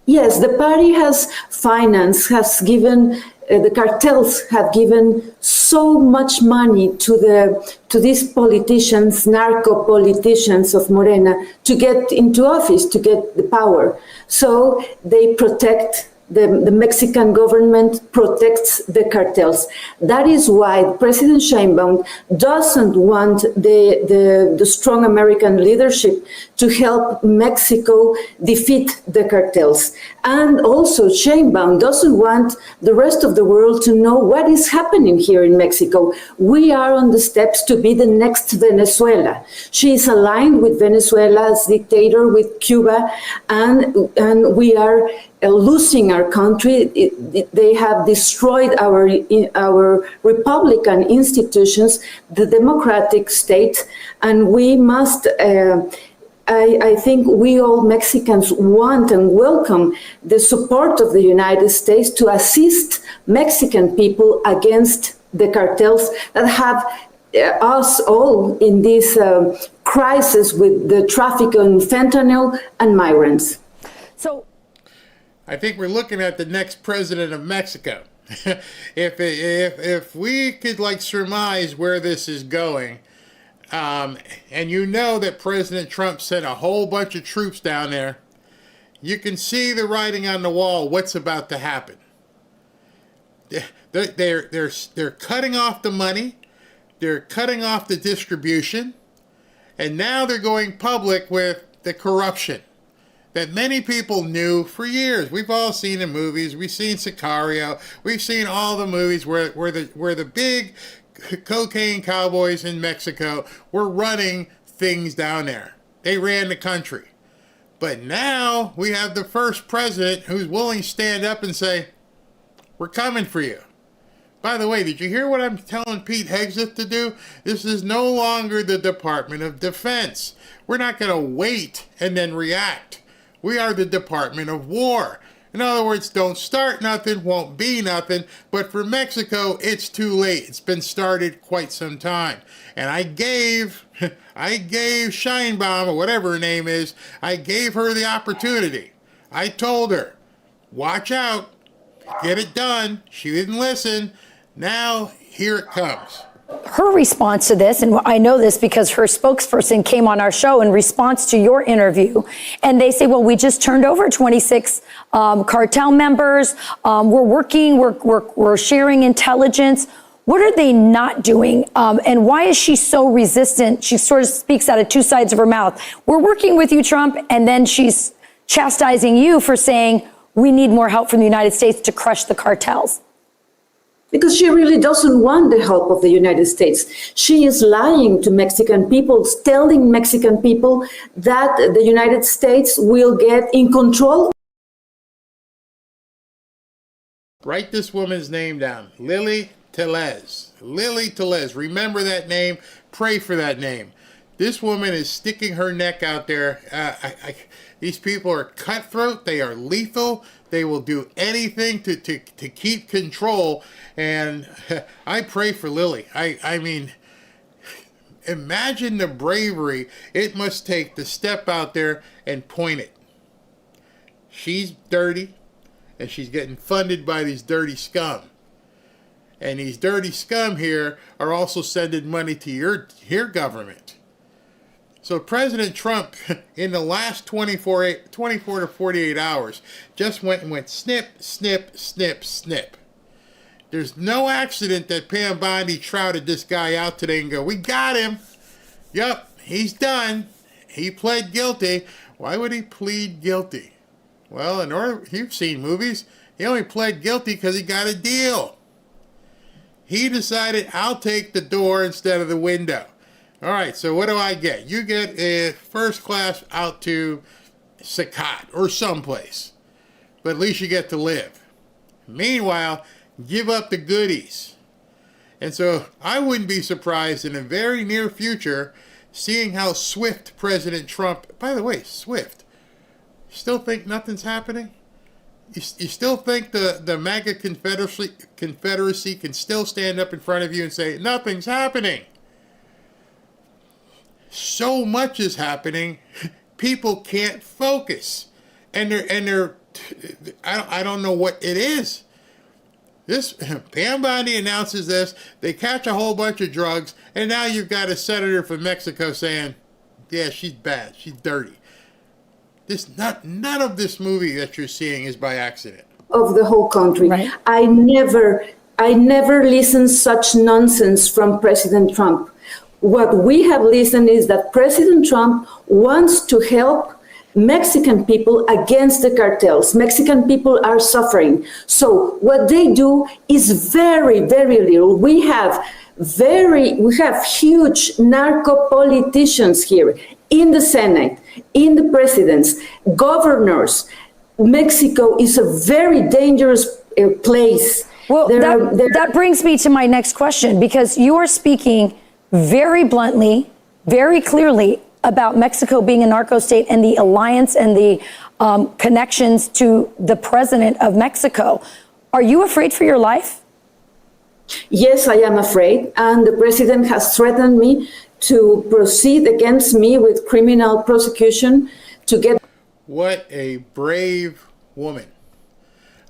Yes, the party has financed, has given, the cartels have given so much money to these politicians, narco politicians of Morena, to get into office, to get the power. So they protect, the Mexican government protects the cartels. That is why President Sheinbaum doesn't want the strong American leadership to help Mexico defeat the cartels. And also Sheinbaum doesn't want the rest of the world to know what is happening here in Mexico. We are on the steps to be the next Venezuela. She is aligned with Venezuela's dictator, with Cuba, and we are losing our country. They have destroyed our Republican institutions, the democratic state, and we must. I think we all Mexicans want and welcome the support of the United States to assist Mexican people against the cartels that have us all in this crisis with the traffic in fentanyl and migrants. So I think we're looking at the next president of Mexico. If we could like surmise where this is going, and you know that President Trump sent a whole bunch of troops down there, you can see the writing on the wall, what's about to happen. They're cutting off the money, they're cutting off the distribution, and now they're going public with the corruption that many people knew for years. We've all seen the movies. We've seen Sicario. We've seen all the movies where the big cocaine cowboys in Mexico were running things down there. They ran the country. But now we have the first president who's willing to stand up and say, we're coming for you. By the way, did you hear what I'm telling Pete Hegseth to do? This is no longer the Department of Defense. We're not going to wait and then react. We are the Department of War. In other words, don't start nothing, won't be nothing. But for Mexico, it's too late. It's been started quite some time. And I gave Sheinbaum, or whatever her name is, I gave her the opportunity. I told her, watch out, get it done. She didn't listen. Now, here it comes. Her response to this, and I know this because her spokesperson came on our show in response to your interview, and they say, well, we just turned over 26 cartel members. We're working, we're sharing intelligence. What are they not doing? And why is she so resistant? She sort of speaks out of two sides of her mouth. We're working with you, Trump, and then she's chastising you for saying we need more help from the United States to crush the cartels. Because she really doesn't want the help of the United States. She is lying to Mexican people, telling Mexican people that the United States will get in control. Write this woman's name down. Lily Tellez. Lily Tellez. Remember that name. Pray for that name. This woman is sticking her neck out there. These people are cutthroat. They are lethal. They will do anything to keep control. And I pray for Lily. I mean, imagine the bravery it must take to step out there and point it. She's dirty, and she's getting funded by these dirty scum. And these dirty scum here are also sending money to your government. So President Trump, in the last 24 to 48 hours, just went snip, snip, snip, snip. There's no accident that Pam Bondi trouted this guy out today and go, we got him. Yup, he's done. He pled guilty. Why would he plead guilty? Well, in order, you've seen movies. He only pled guilty because he got a deal. He decided, I'll take the door instead of the window. All right, so what do I get? You get a first class out to Sakat or someplace. But at least you get to live. Meanwhile, give up the goodies. And so I wouldn't be surprised in the very near future seeing how swift President Trump, by the way, swift, you still think nothing's happening? You still think the MAGA Confederacy can still stand up in front of you and say, nothing's happening? So much is happening, people can't focus. And they're I don't know what it is. This Pam Bondi announces this, they catch a whole bunch of drugs, and now you've got a senator from Mexico saying, yeah, she's bad, she's dirty. None of this movie that you're seeing is by accident. Of the whole country. Right. I never listened such nonsense from President Trump. What we have listened is that President Trump wants to help Mexican people against the cartels. Mexican people are suffering. So what they do is very, very little. We have huge narco politicians here in the Senate, in the presidents, governors. Mexico is a very dangerous place. Well, that brings me to my next question, because you are speaking very bluntly, very clearly about Mexico being a narco state and the alliance and the connections to the president of Mexico. Are you afraid for your life? Yes, I am afraid. And the president has threatened me to proceed against me with criminal prosecution to get. What a brave woman.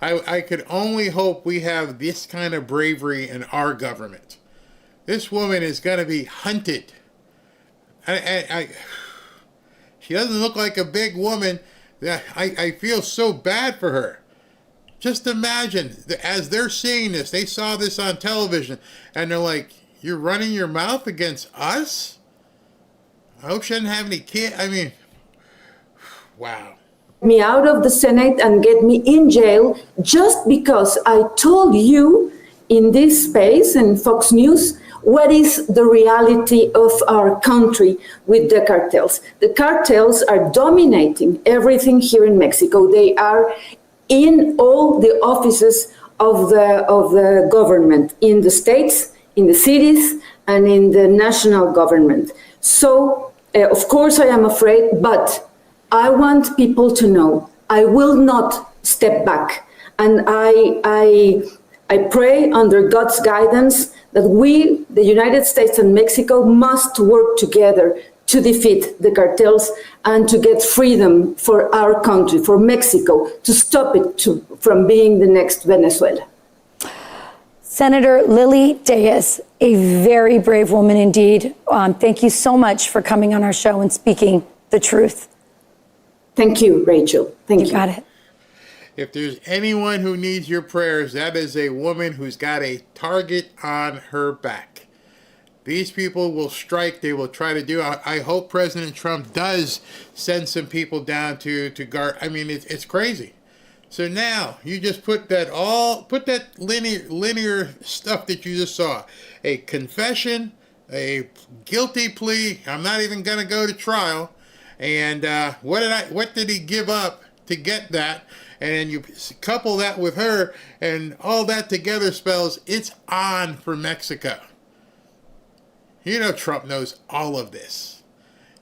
I could only hope we have this kind of bravery in our government. This woman is going to be hunted. She doesn't look like a big woman. I feel so bad for her. Just imagine, as they're seeing this, they saw this on television, and they're like, you're running your mouth against us? I hope she doesn't have any kids. I mean, wow. Me out of the Senate and get me in jail just because I told you in this space and Fox News what is the reality of our country with the cartels. The cartels are dominating everything here in Mexico. They are in all the offices of the government, in the states, in the cities, and in the national government. So, of course, I am afraid, but I want people to know I will not step back. And I pray under God's guidance that we, the United States and Mexico, must work together to defeat the cartels and to get freedom for our country, for Mexico, to stop it from being the next Venezuela. Senator Lily Reyes, a very brave woman indeed. Thank you so much for coming on our show and speaking the truth. Thank you, Rachel. Thank you. You got it. If there's anyone who needs your prayers, that is a woman who's got a target on her back. These people will strike. They will try to do. I hope President Trump does send some people down to guard. I mean, it's crazy. So now you just put that linear stuff that you just saw. A confession, a guilty plea. I'm not even going to go to trial. And what did he give up to get that? And then you couple that with her, and all that together spells it's on for Mexico. You know Trump knows all of this.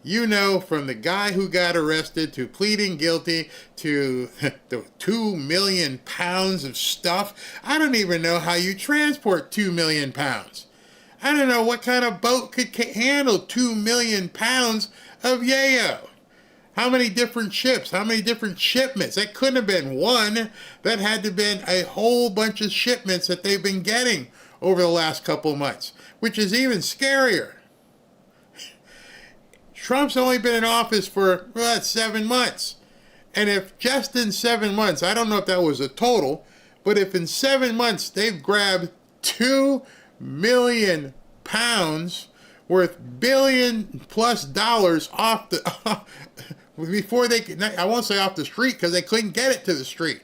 You know, from the guy who got arrested to pleading guilty to the 2 million pounds of stuff. I don't even know how you transport 2 million pounds. I don't know what kind of boat could handle 2 million pounds of yayo. How many different ships? How many different shipments? That couldn't have been one. That had to have been a whole bunch of shipments that they've been getting over the last couple of months, which is even scarier. Trump's only been in office for 7 months. And if just in 7 months, I don't know if that was a total, but if in 7 months they've grabbed 2 million pounds worth $1 billion+ off the before they could, I won't say off the street because they couldn't get it to the street.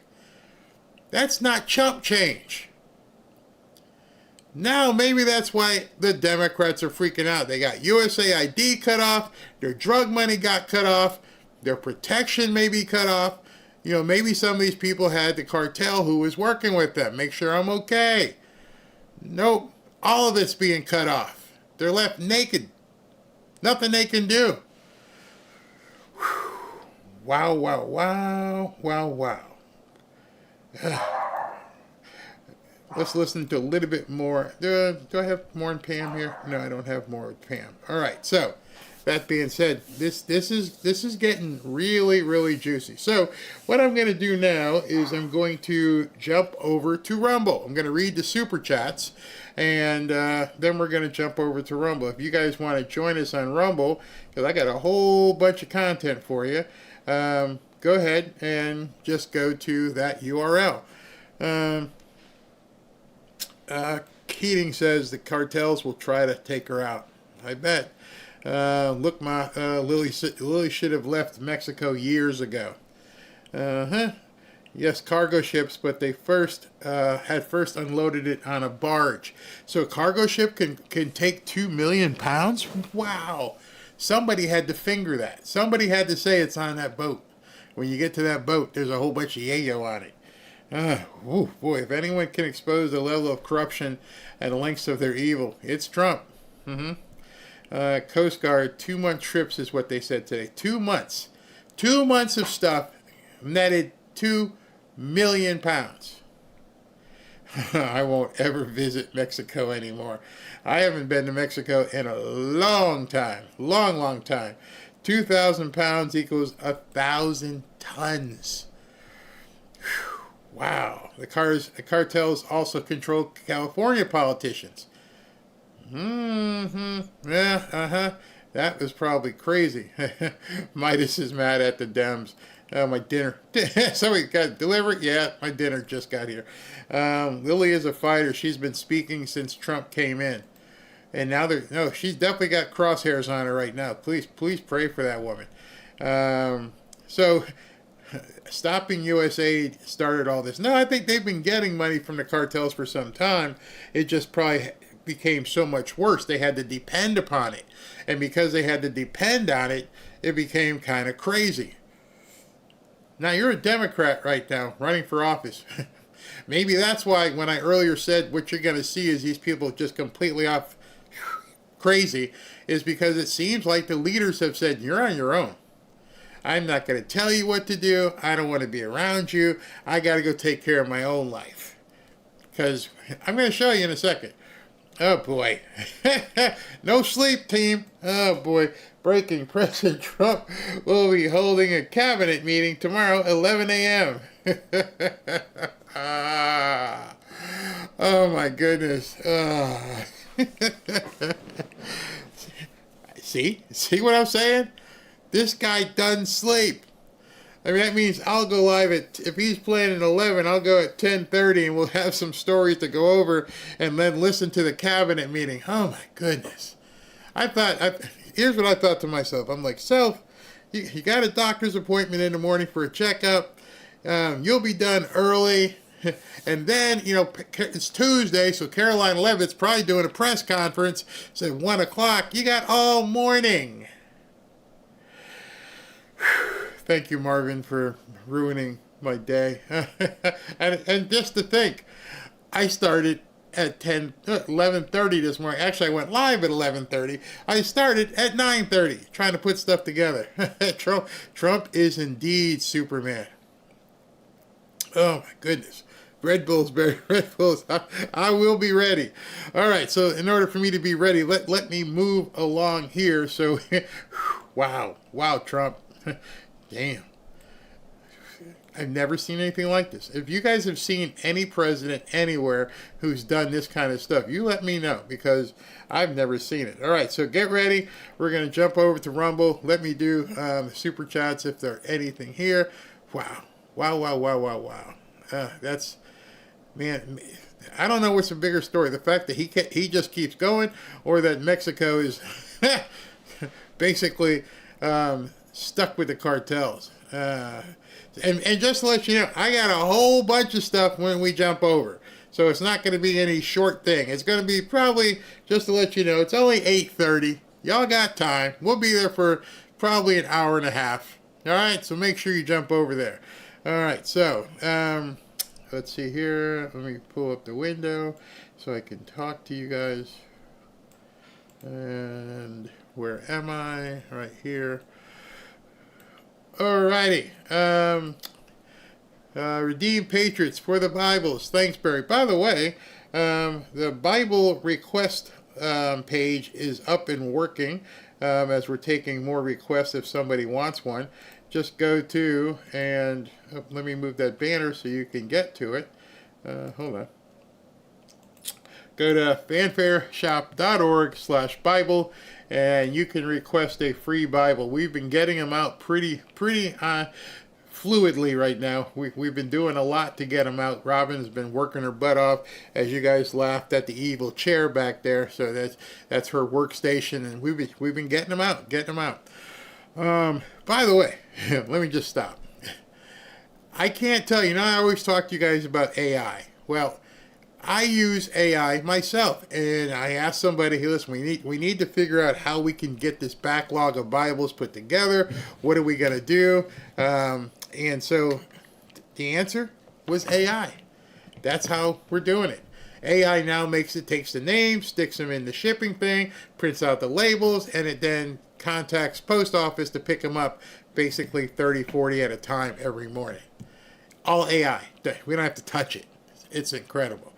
That's not chump change. Now maybe that's why the Democrats are freaking out. They got USAID cut off, their drug money got cut off, their protection may be cut off. You know, maybe some of these people had the cartel who was working with them. Make sure I'm okay. Nope, all of it's being cut off. They're left naked. Nothing they can do. Wow, wow, wow, wow, wow. Let's listen to a little bit more. Do I have more in Pam here? No, I don't have more with Pam. All right, so that being said, this is getting really, really juicy. So what I'm going to do now is I'm going to jump over to Rumble. I'm going to read the Super Chats, and then we're going to jump over to Rumble. If you guys want to join us on Rumble, because I got a whole bunch of content for you, go ahead and just go to that URL. Keating says the cartels will try to take her out. I bet. Look, Lily should have left Mexico years ago. Yes, cargo ships, but they had first unloaded it on a barge. So a cargo ship can take 2 million pounds? Wow. Somebody had to finger that. Somebody had to say it's on that boat. when you get to that boat, there's a whole bunch of yayo on it. Oh boy, if anyone can expose the level of corruption and the lengths of their evil, it's Trump. Coast Guard, 2-month trips is what they said today. 2 months. 2 months of stuff netted 2 million pounds. I won't ever visit Mexico anymore. I haven't been to Mexico in a long time. Long time. 2,000 pounds equals 1,000 tons. Whew. Wow. The cartels also control California politicians. Yeah, That was probably crazy. Midas is mad at the Dems. My dinner. Somebody got delivered? Yeah, my dinner just got here. Lily is a fighter. She's been speaking since Trump came in. And now she's definitely got crosshairs on her right now. Please pray for that woman. So, stopping U.S. aid started all this. No, I think they've been getting money from the cartels for some time. It just probably became so much worse. They had to depend upon it. And because they had to depend on it, it became kind of crazy. Now, you're a Democrat right now, running for office. Maybe that's why when I earlier said what you're going to see is these people just completely off crazy, is because it seems like the leaders have said, you're on your own. I'm not going to tell you what to do. I don't want to be around you. I got to go take care of my own life. Because I'm going to show you in a second. Oh, boy. No sleep, team. Oh, boy. Breaking: President Trump will be holding a cabinet meeting tomorrow, 11 a.m. Oh, my goodness. See what I'm saying? This guy doesn't sleep. I mean, that means I'll go live if he's playing at 11, I'll go at 10:30 and we'll have some stories to go over and then listen to the cabinet meeting. Oh my goodness. Here's what I thought to myself. I'm like, Self, you got a doctor's appointment in the morning for a checkup. You'll be done early. And then, it's Tuesday, so Caroline Leavitt's probably doing a press conference. So at 1 o'clock, you got all morning. Thank you, Marvin, for ruining my day. and just to think, I started at 11:30 this morning. Actually, I went live at 11:30. I started at 9:30 trying to put stuff together. Trump is indeed Superman. Oh, my goodness. Red Bulls, Barry. Red Bulls. I will be ready. All right, so in order for me to be ready, let me move along here. So, wow, Trump. Damn. I've never seen anything like this. If you guys have seen any president anywhere who's done this kind of stuff, you let me know, because I've never seen it. All right, so get ready. We're going to jump over to Rumble. Let me do super chats if there's anything here. Wow. That's, man, I don't know what's a bigger story. The fact that he just keeps going, or that Mexico is basically stuck with the cartels. And just to let you know, I got a whole bunch of stuff when we jump over. So it's not going to be any short thing. It's going to be probably, just to let you know, it's only 8:30. Y'all got time. We'll be there for probably an hour and a half. All right, so make sure you jump over there. All right, so let's see here. Let me pull up the window so I can talk to you guys. And where am I? Right here. Alrighty. Redeemed Patriots for the Bibles. Thanks, Barry. By the way, the Bible request page is up and working as we're taking more requests if somebody wants one. Just go to, and let me move that banner so you can get to it. Hold on. Go to fanfareshop.org/Bible, and you can request a free Bible. We've been getting them out pretty fluidly right now. We've been doing a lot to get them out. Robin's been working her butt off, as you guys laughed at the evil chair back there. So that's her workstation, and we've been getting them out. By the way, let me just stop. I can't tell you. I always talk to you guys about AI. Well, I use AI myself, and I asked somebody, hey, listen, we need to figure out how we can get this backlog of Bibles put together. What are we going to do? And so the answer was AI. That's how we're doing it. AI now takes the names, sticks them in the shipping thing, prints out the labels, and it then contacts post office to pick them up basically 30, 40 at a time every morning. All AI. We don't have to touch it. It's incredible.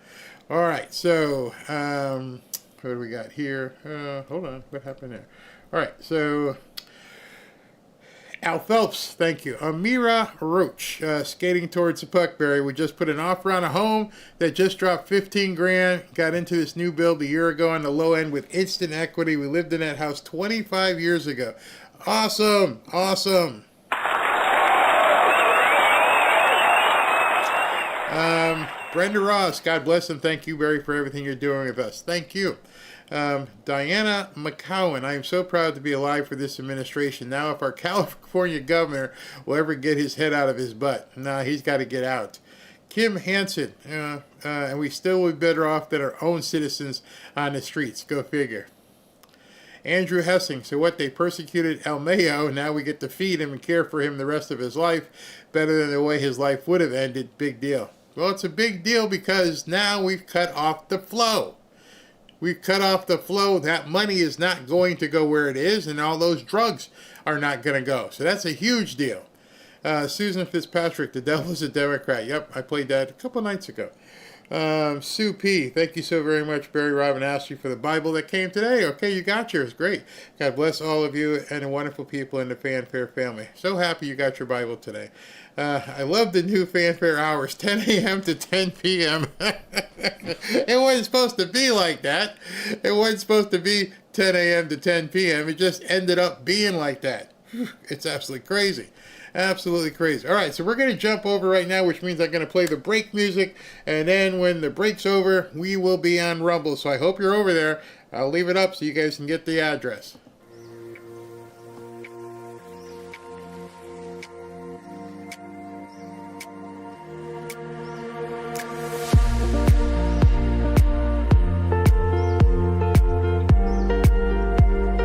All right, so what do we got here? Hold on, what happened there? All right, so Al Phelps, thank you. Amira Roach, skating towards the puck, Barry. We just put an offer on a home that just dropped 15 grand. Got into this new build a year ago on the low end with instant equity. We lived in that house 25 years ago. Awesome, awesome. Brenda Ross, God bless and thank you, Barry, for everything you're doing with us. Thank you. Diana McCowan, I am so proud to be alive for this administration. Now, if our California governor will ever get his head out of his butt, he's got to get out. Kim Hansen, and we still would be better off than our own citizens on the streets. Go figure. Andrew Hessing, so what, they persecuted El Mayo, now we get to feed him and care for him the rest of his life, better than the way his life would have ended. Big deal. Well, it's a big deal because now we've cut off the flow. We've cut off the flow. That money is not going to go where it is, and all those drugs are not going to go. So that's a huge deal. Susan Fitzpatrick, the devil's a Democrat. Yep, I played that a couple nights ago. Sue P., thank you so very much. Barry Robin asked you for the Bible that came today. Okay, you got yours. Great. God bless all of you and the wonderful people in the Fanfare family. So happy you got your Bible today. I love the new Fanfare hours, 10 a.m. to 10 p.m. It wasn't supposed to be like that. It wasn't supposed to be 10 a.m. to 10 p.m. It just ended up being like that. It's absolutely crazy. Absolutely crazy. All right, so we're going to jump over right now, which means I'm going to play the break music. And then when the break's over, we will be on Rumble. So I hope you're over there. I'll leave it up so you guys can get the address.